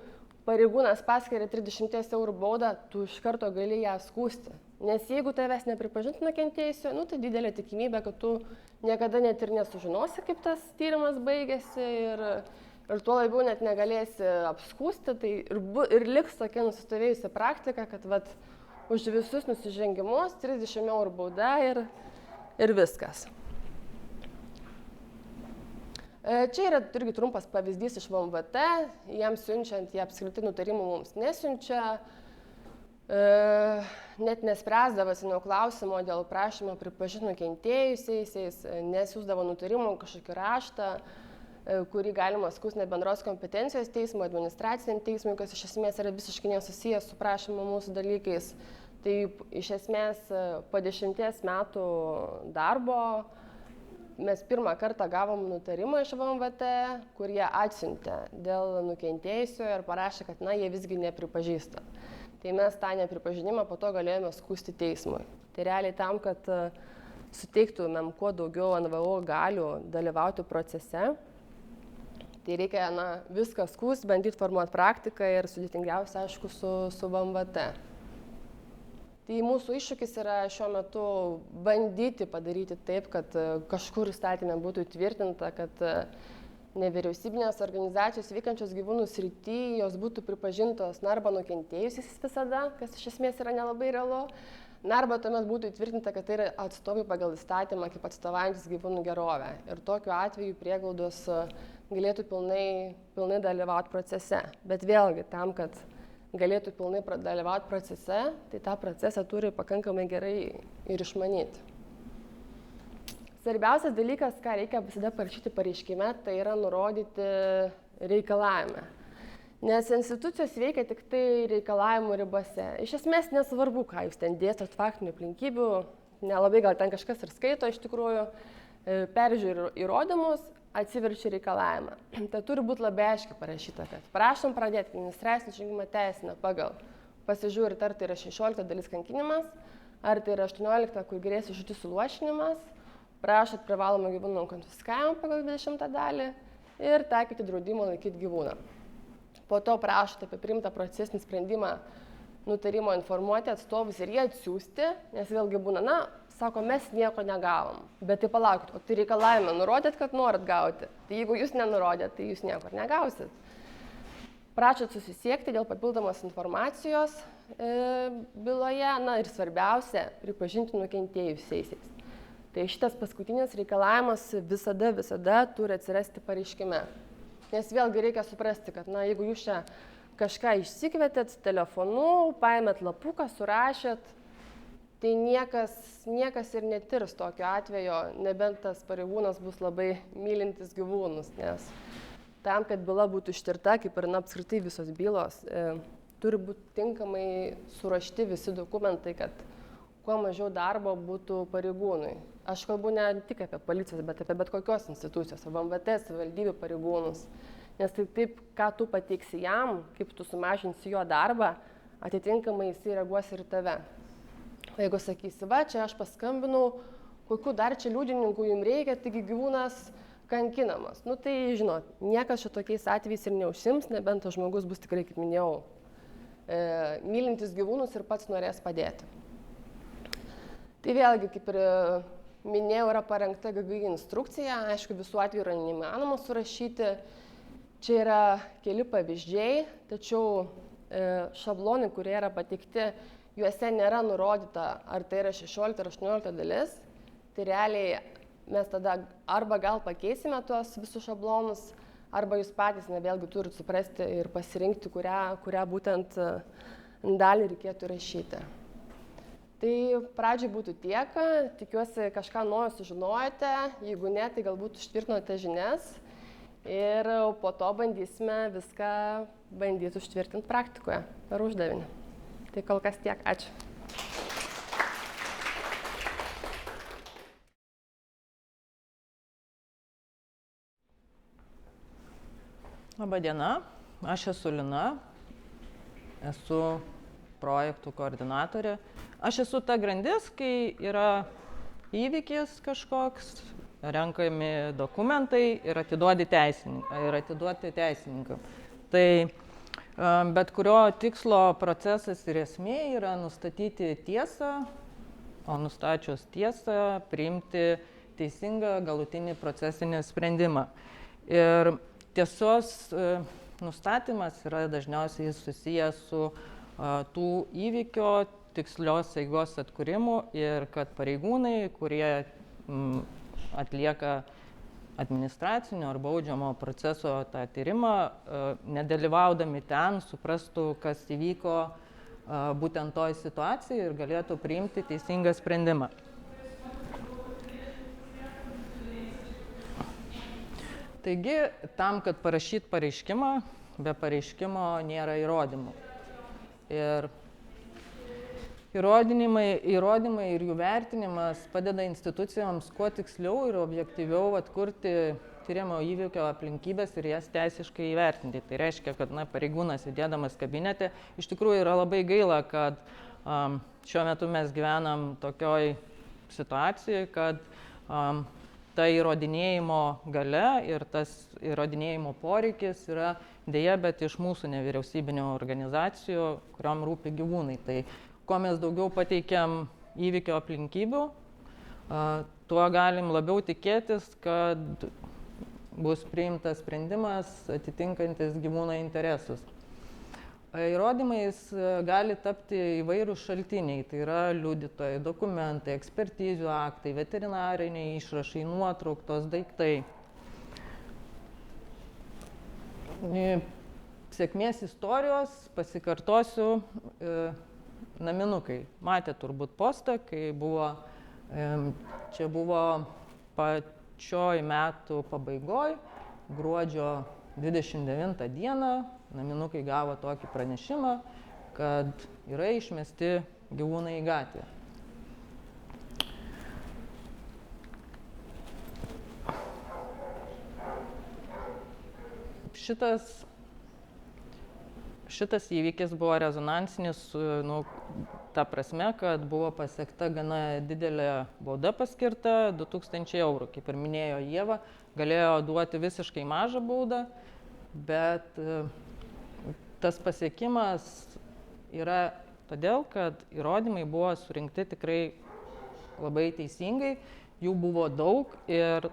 pareigūnas paskiria 30 eurų baudą, tu iš karto gali ją skųsti. Nes jeigu tavęs nepripažintų nukentėjusiu, tai didelė tikimybė, kad tu niekada net ir nesužinosi, kaip tas tyrimas baigėsi ir tuo labiau net negalėsi apskūsti. Tai ir liks tokia nusistovėjusi praktika, kad už visus nusižengimus 30 eurų bauda ir viskas. Čia yra irgi trumpas pavyzdys iš VMVT, jiems siunčiant, jie apskritai nutarimų mums nesiunčia, net nespręsdavosi nuo klausimo dėl prašymo pripažinti nukentėjusiaisiais, nesiųsdavo nutarimų kažkokį raštą, kurį galima skųsti bendros kompetencijos teismo, administraciniam teismui, kas iš esmės yra visiškai nesusijęs su prašymo mūsų dalykais. Tai iš esmės po 10 metų darbo mes pirmą kartą gavom nutarimą iš VMVT, kur jie atsiuntė dėl nukentėjusiojo ir parašė, kad jie visgi nepripažįsta. Tai mes tą nepripažinimą po to galėjome skųsti teismui. Tai realiai tam, kad suteiktumėm kuo daugiau NVO galių dalyvauti procese, tai reikia viską skųsti, bandyti formuoti praktiką ir sudėtingiausia, aišku, su VMVT. Tai mūsų iššūkis yra šiuo metu bandyti padaryti taip, kad kažkur įstatymė būtų įtvirtinta, kad nevyriausybinės organizacijos veikiančios gyvūnų srity, jos būtų pripažintos arba nukentėjusiais visada, kas iš esmės yra nelabai realu, arba tuomet būtų įtvirtinta, kad tai yra atstovai pagal įstatymą kaip atstovaujantis gyvūnų gerovę. Ir tokiu atveju prieglaudos galėtų pilnai dalyvauti procese. Bet vėlgi, tam, kad galėtų pilnai dalyvauti procese, tai tą procesą turi pakankamai gerai ir išmanyti. Svarbiausias dalykas, ką reikia visada parašyti pareiškime, tai yra nurodyti reikalavimą. Nes institucijos veikia tik tai reikalavimų ribose. Iš esmės nesvarbu, ką jūs ten dėstot faktinių aplinkybių, nelabai gal ten kažkas ir skaito iš tikrųjų, peržiūri įrodymus, atsiverčia reikalavimą. Tai turi būti labai aiškiai parašyta, kad prašom pradėti administracinį nusižengimą teisinę pagal pasižiūrėti, ar tai yra 16 dalis kankinimas, ar tai yra 18, kur grėsia žūtis suluošinimas, prašot privalomą gyvūnų konfiskavimą pagal 20 dalį ir taikyti draudimą laikyti gyvūną. Po to prašote apie priimtą procesinį sprendimą nutarimo informuoti atstovus ir jie atsiųsti, nes vėlgi būna, sako, mes nieko negavom. Bet tai palaukit, o tai reikalavime nurodėt, kad norit gauti. Tai jeigu jūs nenurodėt, tai jūs nieko negausit. Prašot susisiekti dėl papildomos informacijos byloje, ir svarbiausia, pripažinti nukentėjusiaisiais. Tai šitas paskutinis reikalavimas visada turi atsirasti pareiškime. Nes vėlgi reikia suprasti, kad jeigu jūs čia kažką išsikvietėt telefonu, paėmėt lapuką, surašėt, tai niekas ir netirs tokio atvejo, nebent tas pareigūnas bus labai mylintis gyvūnus. Nes tam, kad byla būtų ištirta, kaip ir apskritai visos bylos, turi būti tinkamai surašti visi dokumentai, kad kuo mažiau darbo būtų pareigūnui. Aš kalbu ne tik apie policijos, bet apie bet kokios institucijos, VMVT, savivaldybių pareigūnus. Nes tai taip, ką tu pateiksi jam, kaip tu sumažinsi jo darbą, atitinkamai jisai reaguos ir tave. O jeigu sakysi, čia aš paskambinau, kokių dar čia liudininkų jums reikia, taigi gyvūnas kankinamas. Tai žinot, niekas šitokiais atvejais ir neužsims, nebent tas žmogus bus tikrai, kaip minėjau, mylintis gyvūnus ir pats norės padėti. Tai vėlgi, kaip ir minėjau, yra parengta GGI instrukcija, aišku, visų atvejų yra neįmanoma surašyti. Čia yra keli pavyzdžiai, tačiau šablonai, kurie yra pateikti, juose nėra nurodyta, ar tai yra 16 ar 18 dalis. Tai realiai mes tada arba gal pakeisime tuos visus šablonus, arba jūs patys vėlgi turit suprasti ir pasirinkti, kurią būtent dalį reikėtų rašyti. Tai pradžiai būtų tiek, tikiuosi kažką naujo sužinojote, jeigu ne, tai galbūt užtvirtinote žinias ir po to bandysime viską užtvirtinti praktikoje per uždavinį. Tai kol kas tiek, ačiū. Labą dieną, aš esu Lina, esu projektų koordinatorė. Aš esu ta grandis, kai yra įvykis kažkoks, renkami dokumentai ir atiduoti teisininkam. Tai bet kurio tikslo procesas ir esmė yra nustatyti tiesą, o nustačius tiesą priimti teisingą galutinį procesinį sprendimą. Ir tiesos nustatymas yra dažniausiai susijęs su tų įvykio tikslios eigos atkūrimu ir kad pareigūnai, kurie atlieka administracinio ar baudžiamo proceso tą tyrimą, nedalyvaudami ten, suprastų, kas įvyko būtent toj situacijai ir galėtų priimti teisingą sprendimą. Taigi, tam, kad parašyt pareiškimą, be pareiškimo nėra įrodymų. Ir įrodymai ir jų vertinimas padeda institucijoms kuo tiksliau ir objektyviau atkurti tiriamo įvykio aplinkybės ir jas teisiškai įvertinti. Tai reiškia, kad pareigūnas sėdėdamas kabinete, iš tikrųjų yra labai gaila, kad šiuo metu mes gyvenam tokioj situacijoj, kad ta įrodinėjimo galia ir tas įrodinėjimo poreikis yra deja, bet iš mūsų nevyriausybinių organizacijų, kuriom rūpi gyvūnai. Tai kuo mes daugiau pateikiam įvykio aplinkybių, tuo galim labiau tikėtis, kad bus priimtas sprendimas atitinkantis gyvūno interesus. Įrodymais gali tapti įvairūs šaltiniai, tai yra liudytojai, dokumentai, ekspertizių aktai, veterinariniai išrašai, nuotrauktos, daiktai. Sėkmės istorijos, pasikartosiu, naminukai. Matėte turbūt postą, kai čia buvo pačioj metų pabaigoj, gruodžio 29 dieną, naminukai gavo tokį pranešimą, kad yra išmesti gyvūnai į gatvę. Šitas įvykis buvo rezonansinis, ta prasme, kad buvo pasiekta gana didelė bauda paskirta, 2000 eurų. Kaip ir minėjo Ieva, galėjo duoti visiškai mažą baudą, bet tas pasiekimas yra todėl, kad įrodymai buvo surinkti tikrai labai teisingai, jų buvo daug ir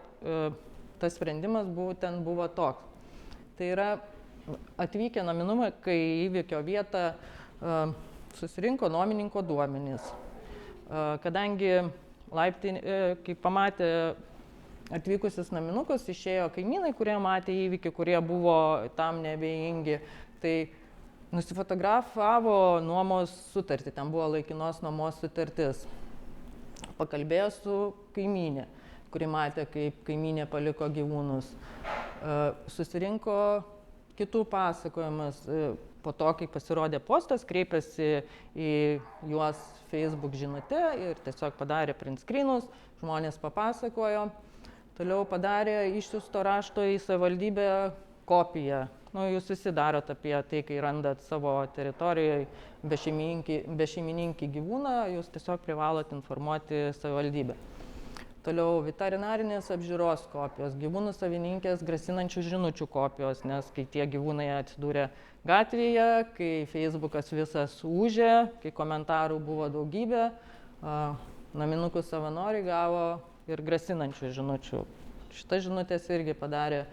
tas sprendimas buvo toks. Tai yra atvykę naminumai, kai įvykio vietą susirinko nuomininko duomenys. Kadangi kai pamatė atvykusius naminukus, išėjo kaimynai, kurie matė įvykį, kurie buvo tam neabejingi, tai nusifotografavo nuomos sutartį, ten buvo laikinos nuomos sutartis. Pakalbėjo su kaimynė, kuri matė, kaip kaimynė paliko gyvūnus. Susirinko kitų pasakojimas. Po to, kai pasirodė postas, kreipėsi į juos Facebook žinute ir tiesiog padarė print screenus, žmonės papasakojo. Toliau padarė išsiųsto rašto į savivaldybę kopiją. Jūs visi darot apie tai, kai randat savo teritorijoje bešeimininkį gyvūną, jūs tiesiog privalot informuoti savivaldybę. Toliau veterinarinės apžiūros kopijos, gyvūnų savininkės grasinančių žinučių kopijos, nes kai tie gyvūnai atsidūrė gatvėje, kai Facebookas visas ūžė, kai komentarų buvo daugybė, naminukų savanoriai gavo ir grasinančių žinučių. Šitas žinutės irgi padarė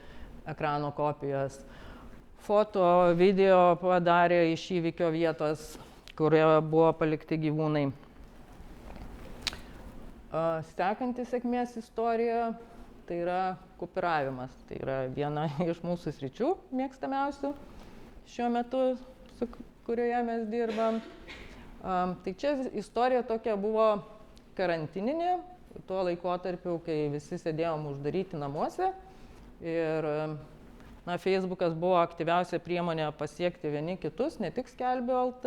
ekrano kopijas. Foto, video padarė iš įvykio vietos, kurioje buvo palikti gyvūnai. Sekanti sėkmės istorija, tai yra kopiravimas. Tai yra viena iš mūsų sričių mėgstamiausių šiuo metu, su kurioje mes dirbam. Tai čia istorija tokia buvo karantininė, tuo laikotarpiu, kai visi sėdėjom uždaryti namuose. Ir Facebookas buvo aktyviausia priemonė pasiekti vieni kitus, ne tik Skelbiu LT.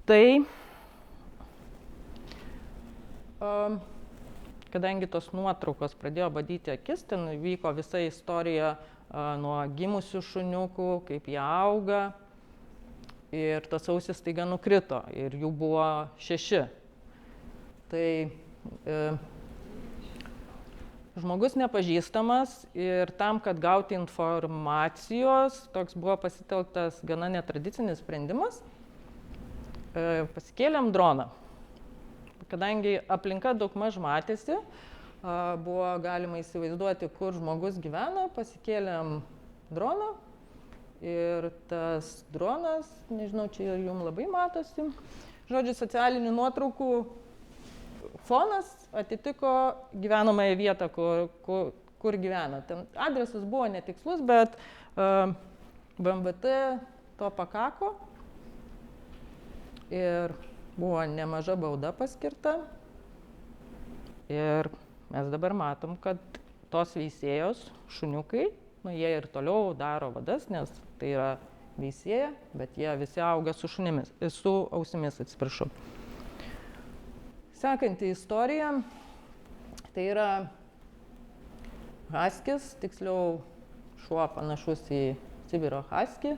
Tai kadangi tos nuotraukos pradėjo badyti akis, ten vyko visa istorija nuo gimusių šuniukų, kaip jie auga. Ir tas ausis staiga nukrito ir jų buvo 6. Tai žmogus nepažįstamas ir tam, kad gauti informacijos, toks buvo pasitelktas gana netradicinis sprendimas, pasikėlėm droną. Kadangi aplinka daugmaž matėsi, buvo galima įsivaizduoti, kur žmogus gyvena, pasikėlėm droną ir tas dronas, nežinau, čia jums labai matosi, žodžiu, socialinių nuotraukų fonas atitiko gyvenamąją vietą, kur gyvena. Ten adresas buvo netikslus, bet BMVT to pakako ir buvo nemaža bauda paskirta. Ir mes dabar matom, kad tos veisėjos šuniukai, jie ir toliau daro vadas, nes tai yra veisėja, bet jie visi auga su ausimis, atsiprašau. Sekanti istorija, tai yra haskis, tiksliau šuo panašus į Sibiro haskį,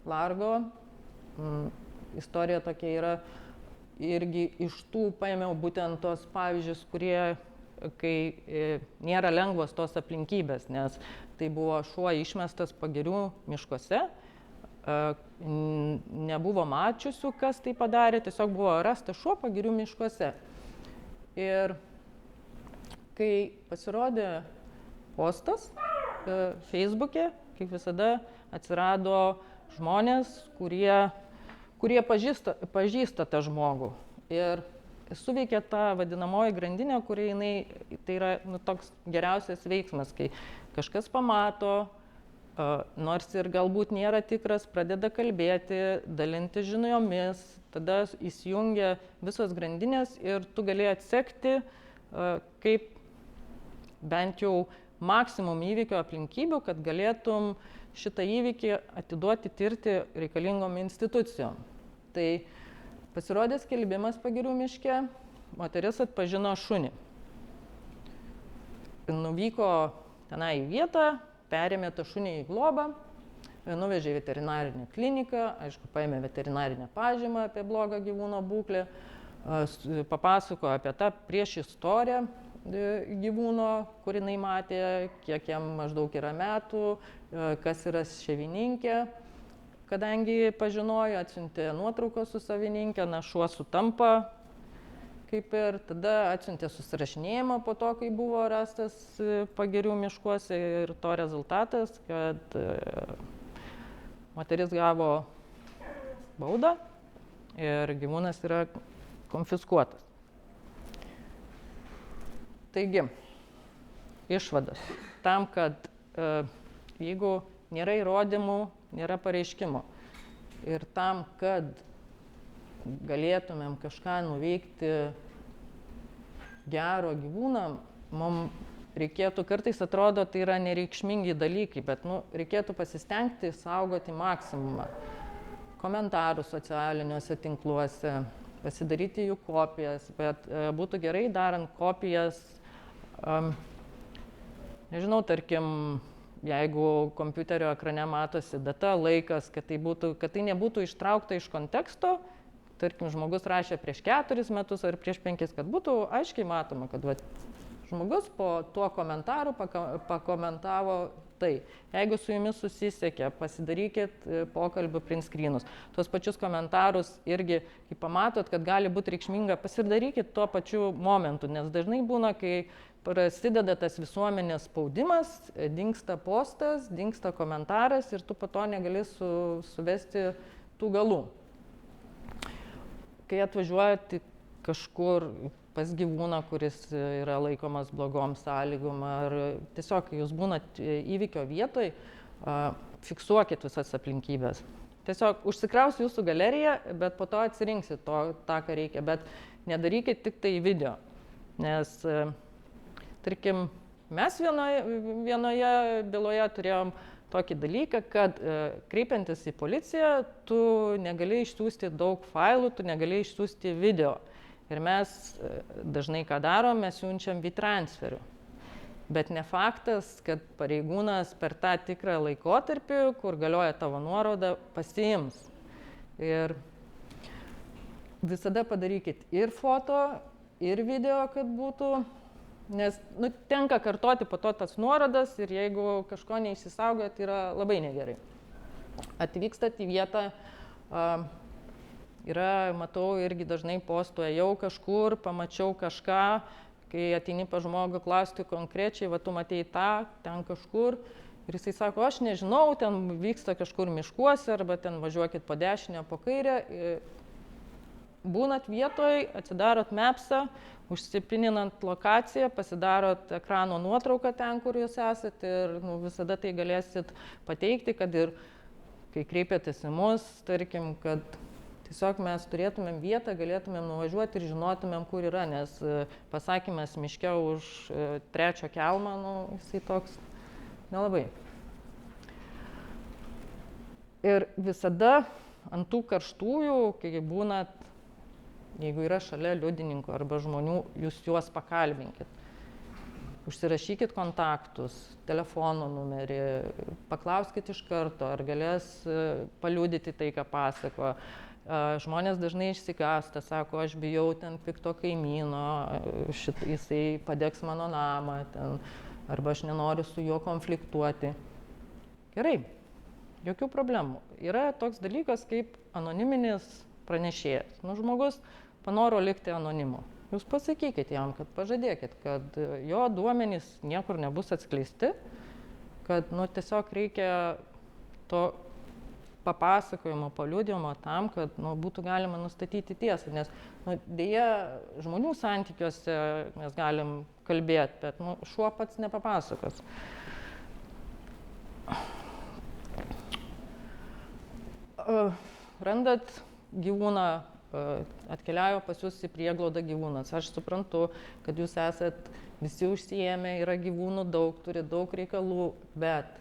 Largo. Istorija tokia yra, irgi iš tų paėmiau būtent tos pavyzdžius, kurie, kai nėra lengvos tos aplinkybės, nes tai buvo šuo išmestas Pagirių miškuose, nebuvo mačiusių, kas tai padarė, tiesiog buvo rastas šuo Pagirių miškuose. Ir kai pasirodė postas Facebook'e, kaip visada atsirado žmonės, kurie pažįsta tą žmogų. Ir suveikė ta vadinamoji grandinė, tai yra toks geriausias veiksmas, kai kažkas pamato, nors ir galbūt nėra tikras, pradeda kalbėti, dalinti žiniomis, tada įsijungia visos grandinės ir tu gali atsekti, kaip bent jau maksimum įvykio aplinkybių, kad galėtum šitą įvykį atiduoti tirti reikalingom institucijom. Tai pasirodė skelbimas Pagirių miške, moteris atpažino šunį. Nuvyko tenai į vietą, perėmė tą šunį į globą, nuvežė į veterinarinę kliniką, aišku, paėmė veterinarinę pažymą apie blogą gyvūno būklę, papasakojo apie tą priešistoriją gyvūno, kur jinai matė, kiek jam maždaug yra metų, kas yra šeimininkė. Kadangi pažinojo, atsiuntė nuotraukos su savininkė, šuo sutampa, kaip ir tada atsiuntė susirašinėjimą po to, kai buvo rastas Pagirių miškuose ir to rezultatas, kad moteris gavo baudą ir gyvūnas yra konfiskuotas. Taigi, išvadas. Tam, kad jeigu nėra įrodymų, nėra pareiškimo ir tam, kad galėtumėm kažką nuveikti gero gyvūnam, mums reikėtų, kartais atrodo, tai yra nereikšmingi dalykai, bet reikėtų pasistengti saugoti maksimumą. Komentarų socialiniuose tinkluose, pasidaryti jų kopijas, bet būtų gerai darant kopijas, nežinau, tarkim, jeigu kompiuterio ekrane matosi data, laikas, kad tai nebūtų ištraukta iš konteksto, tarkim, žmogus rašė prieš 4 metus ar prieš 5, kad būtų aiškiai matoma, kad žmogus po tuo komentaru pakomentavo tai. Jeigu su jumis susisiekė, pasidarykit pokalbių print screenus. Tuos pačius komentarus irgi, kai pamatot, kad gali būti reikšminga, pasidarykit tuo pačiu momentu, nes dažnai būna, kai prasideda tas visuomenės spaudimas, dingsta postas, dingsta komentaras ir tu po to negali suvesti tų galų. Kai atvažiuojate kažkur pas gyvūną, kuris yra laikomas blogom sąlygom, ar tiesiog, kai jūs būnat įvykio vietoj, fiksuokit visas aplinkybės. Tiesiog užsikraus jūsų galerija, bet po to atsirinksit tą, ką reikia, bet nedarykit tik tai video, nes tarkim, mes vienoje byloje turėjom tokį dalyką, kad kreipiantis į policiją, tu negali išsiųsti daug failų, tu negali išsiųsti video, Ir mes dažnai ką darom, mes siunčiam V-transferiu. Bet ne faktas, kad pareigūnas per tą tikrą laikotarpį, kur galioja tavo nuoroda, pasiims. Ir visada padarykit ir foto, ir video, kad būtų, nes tenka kartoti po to tas nuorodas ir jeigu kažko neišsisaugojat, yra labai negerai. Atvykstat į vietą, matau, irgi dažnai postuoja kažkur, pamačiau kažką, kai ateini pa žmogų klausti konkrečiai, va tu matei tą, ten kažkur, ir jisai sako, aš nežinau, ten vyksta kažkur miškuose, arba ten važiuokit po dešinę, po kairę, būnat vietoj, atsidarot mapsą, užsipininant lokaciją, pasidarot ekrano nuotrauką ten, kur jūs esat, ir visada tai galėsit pateikti, kad ir kai kreipėtės į mus, tarkim, kad tiesiog mes turėtumėm vietą, galėtumėm nuvažiuoti ir žinotumėm, kur yra, nes pasakymas miške už 3 kelmą, jisai toks nelabai. Ir visada ant tų karštųjų, kai būnat, jeigu yra šalia liudininkų arba žmonių, jūs juos pakalbinkit. Užsirašykit kontaktus, telefono numerį, paklauskit iš karto, ar galės paliudyti tai, ką pasako. Žmonės dažnai išsigąsta, sako, aš bijau ten pikto kaimyno, jisai padegs mano namą, arba aš nenoriu su juo konfliktuoti. Gerai, jokių problemų. Yra toks dalykas kaip anoniminis pranešėjas. Žmogus panoro likti anonimu. Jūs pasakykit jam, kad pažadėkit, kad jo duomenys niekur nebus atskleisti, kad tiesiog reikia to papasakojimo, paliudijimo tam, kad būtų galima nustatyti tiesą, nes deja žmonių santykiuose mes galim kalbėti, bet šuo pats nepapasakos. Randat gyvūną, atkeliauja pas jūs į prieglaudą gyvūnas. Aš suprantu, kad jūs esat visi užsiėmę, yra gyvūnų daug, turi daug reikalų, bet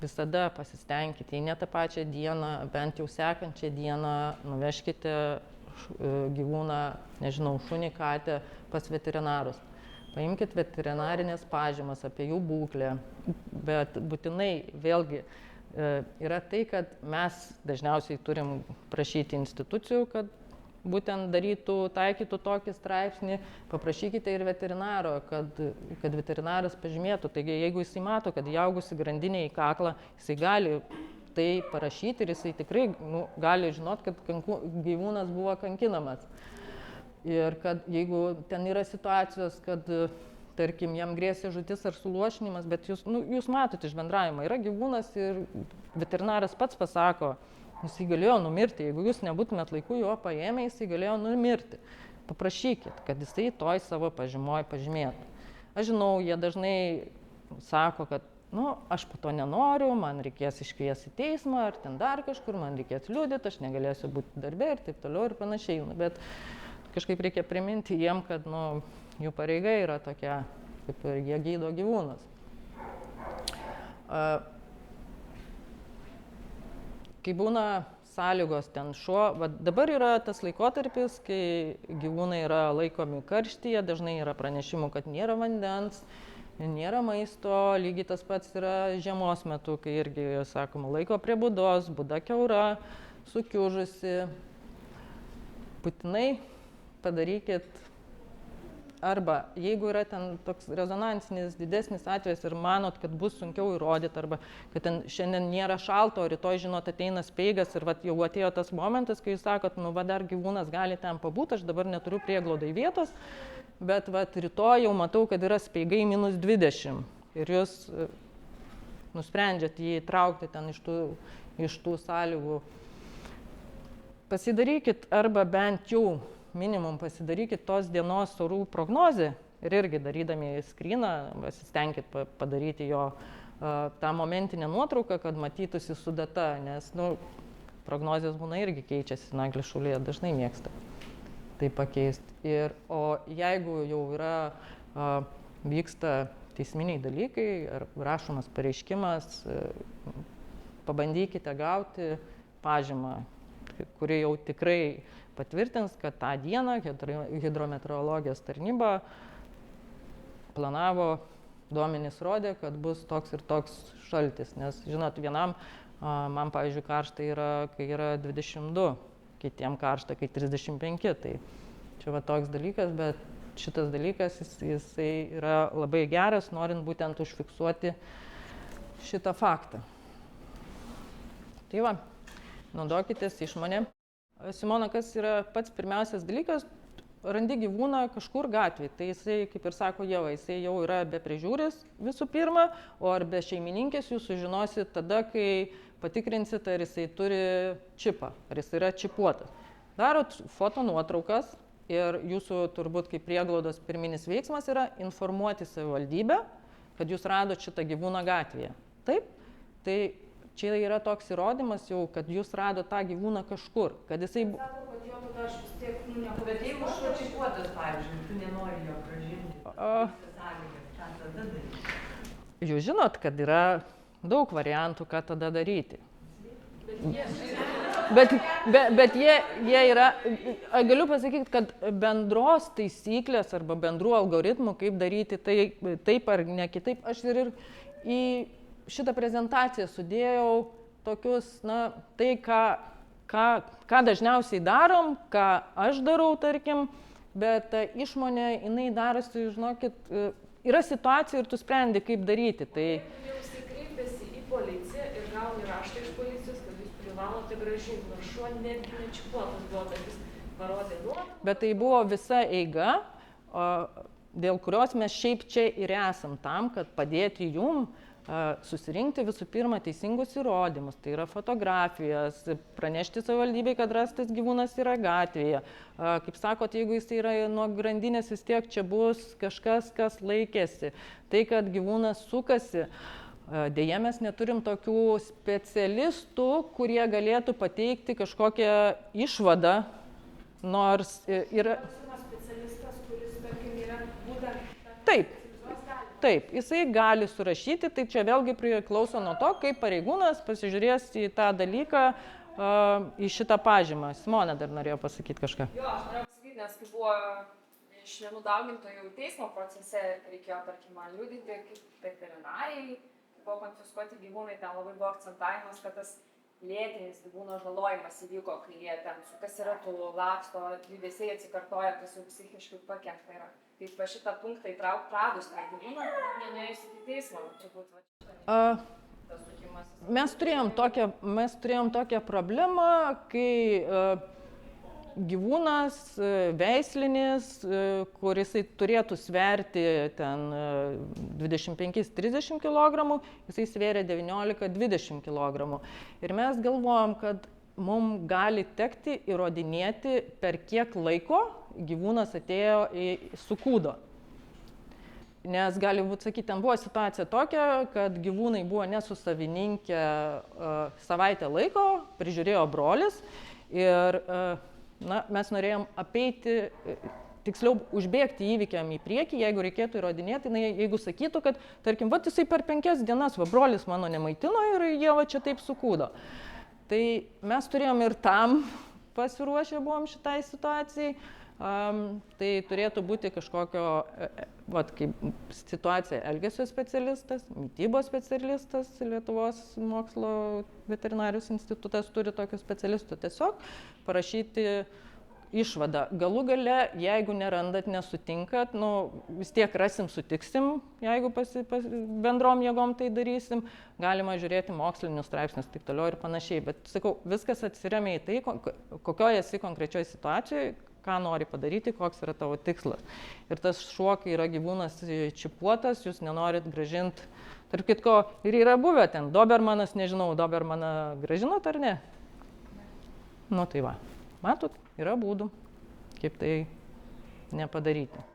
visada pasistengkite, jei ne tą pačią dieną, bent jau sekančią dieną nuvežkite gyvūną, nežinau, šunį, katę pas veterinarus. Paimkit veterinarinės pažymas apie jų būklę, bet būtinai vėlgi yra tai, kad mes dažniausiai turim prašyti institucijų, kad būtent taikytų tokį straipsnį, paprašykite ir veterinaro, kad veterinaras pažymėtų. Taigi, jeigu jisai mato, kad įaugusi grandinė į kaklą, jisai gali tai parašyti ir jisai tikrai gali žinot, kad gyvūnas buvo kankinamas. Ir kad jeigu ten yra situacijos, kad, tarkim, jam grėsia žūtis ar suluošinimas, bet jūs matot iš bendravimo, yra gyvūnas ir veterinaras pats pasako, jisai galėjo numirti, jeigu jūs nebūtumėt laiku jo paėmę, jisai galėjo numirti. Paprašykit, kad jisai toj savo pažymoj pažymėtų. Aš žinau, jie dažnai sako, kad aš po to nenoriu, man reikės iškviesti į teismą ar ten dar kažkur, man reikės liudyti, aš negalėsiu būti darbe ir taip toliau ir panašiai. Bet kažkaip reikia priminti jiem, kad jų pareiga yra tokia, kaip ir jie gydo gyvūnus. Kai būna sąlygos ten šuo, dabar yra tas laikotarpis, kai gyvūnai yra laikomi karštyje, dažnai yra pranešimų, kad nėra vandens, nėra maisto, lygiai tas pats yra žiemos metu, kai irgi, sakoma, laiko prie būdos, būda kiaura, sukiužusi. Būtinai padarykit, arba jeigu yra ten toks rezonansinis didesnis atvejis ir manot, kad bus sunkiau įrodyti, arba kad ten šiandien nėra šalto, o rytoj, žinot, ateina speigas ir jau atėjo tas momentas, kai jūs sakot, dar gyvūnas gali ten pabūti, aš dabar neturiu prieglaudai vietos, bet rytoj jau matau, kad yra speigai -20 ir jūs nusprendžiat jį traukti ten iš tų sąlygų. Pasidarykit arba bent jau minimum pasidarykit tos dienos orų prognozę ir irgi darydami skryną, pasistengkit padaryti jo tą momentinę nuotrauką, kad matytųsi su data, nes prognozės būna irgi keičiasi, Naglis Šulija dažnai mėgsta tai pakeisti. O jeigu jau yra, vyksta teisminiai dalykai ar rašomas pareiškimas, pabandykite gauti pažymą kuri jau tikrai patvirtins, kad tą dieną hidrometeorologijos tarnyba planavo, duomenys rodė, kad bus toks ir toks šaltis. Nes, žinot, vienam, man, pavyzdžiui, karšta yra, kai yra 22, kitiem karšta, kai 35. Tai čia va toks dalykas, bet šitas dalykas, jisai yra labai geras, norint būtent užfiksuoti šitą faktą. Tai va, naudokitės išmonė. Simona, kas yra pats pirmiausias dalykas? Randi gyvūną kažkur gatvėje, tai jisai, kaip ir sako Ieva, jisai jau yra be priežiūrės visų pirma, o ar be šeimininkės jūs sužinosit tada, kai patikrinsit, ar jisai turi čipą, ar jisai yra čipuotas. Darot foto nuotraukas ir jūsų turbūt kaip prieglaudos pirminis veiksmas yra informuoti savivaldybę, kad jūs radot šitą gyvūną gatvėje. Taip? Tai čia yra toks įrodymas jau, kad jūs radot tą gyvūną kažkur, kad jisai... Bet jeigu šuo čipuotas, pavyzdžiui, tu nenori jo grąžinti, ką tada daryti? Jūs žinot, kad yra daug variantų, ką tada daryti. Bet jie yra, galiu pasakyti, kad bendros taisyklės arba bendrų algoritmų, kaip daryti taip ar ne kitaip, aš ir į šitą prezentaciją sudėjau tokius, na, tai, ką dažniausiai darom, ką aš darau, tarkim, bet išmonė, jinai darosi, žinokit, yra situacija ir tu sprendi, kaip daryti. Tai... Jau kreipiasi į policiją ir gauni raštą iš policijos, kad jūs privalote grąžinti, nors šuo netgi nečipuotas buvo, kad jis parodė nuotrauką. Bet tai buvo visa eiga, dėl kurios mes šiaip čia ir esam tam, kad padėti jum susirinkti visų pirma teisingus įrodymus, tai yra fotografijas, pranešti savivaldybei, kad rastas gyvūnas yra gatvėje. Kaip sakot, jeigu jis yra nuo grandinės, vis tiek čia bus kažkas, kas laikėsi. Tai, kad gyvūnas sukasi, deja mes neturim tokių specialistų, kurie galėtų pateikti kažkokią išvadą, nors yra... Specialistas, kuris, tarkim, yra būtent... Taip. Taip, jisai gali surašyti, tai čia vėlgi priklauso nuo to, kaip pareigūnas pasižiūrės į tą dalyką, į šitą pažymą. Simona dar norėjo pasakyti kažką. Jo, aš norėjau pasakyti, nes kai buvo iš vienų daugintojų teismo procese, reikėjo, tarkim, man liudyti, kaip veterinarijai, buvo konfiskuoti gyvūnai, ten labai buvo akcentavimas, kad tas lėtinis gyvūno žalojimas įvyko, kai jie ten sukasi ratų, laksto, judesiai atsikartoja, kas jau psichiškai pakenkta yra. Tai va šitą punktą įtrauk pradus tą gyvūną, nenėjus į teismą, turbūt. Mes turėjom tokią problemą, kai gyvūnas veislinis, kuris turėtų sverti ten 25-30 kg, jisai svėrė 19-20 kg. Ir mes galvojom, kad mums gali tekti įrodinėti, per kiek laiko gyvūnas atėjo su kūdo. Nes gali būti, sakyti, ten buvo situacija tokia, kad gyvūnai buvo ne su savininkė savaitę laiko, prižiūrėjo brolis ir mes norėjom apeiti, tiksliau užbėgti įvykiam į priekį, jeigu reikėtų įrodinėti, jeigu sakytų, kad, tarkim, va, jisai per 5 dienas, va, brolis mano nemaitino ir jie va čia taip sukūdo. Tai mes turėjom ir tam pasiruošę buvom šitai situacijai. Tai turėtų būti kažkokio, kaip situacija elgesio specialistas, mitybos specialistas, Lietuvos mokslo veterinarijos institutas turi tokių specialistų, tiesiog parašyti išvadą. Galų gale, jeigu nerandat, nesutinkat, vis tiek rasim, sutiksim, jeigu bendrom jėgom tai darysim, galima žiūrėti mokslinius straipsnius, taip toliau ir panašiai. Bet, sakau, viskas atsiremia į tai, kokioje esi konkrečioje situacijoje, ką nori padaryti, koks yra tavo tikslas. Ir tas šuo, kai yra gyvūnas čipuotas, jūs nenorit grąžinti. Tarp kitko, ir yra buvę ten, Dobermanas, nežinau, Dobermaną grąžinot ar ne? Nu tai va, matot, yra būdų, kaip tai nepadaryti.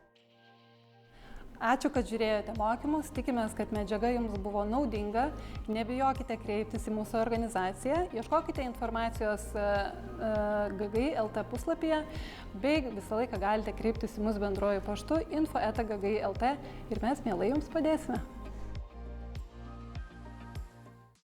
Ačiū, kad žiūrėjote mokymus, tikimės, kad medžiaga jums buvo naudinga, nebijokite kreiptis į mūsų organizaciją, ieškokite informacijos GGI.lt puslapyje, bei visą laiką galite kreiptis į mus bendruoju paštu info@ggi.lt ir mes mielai jums padėsime.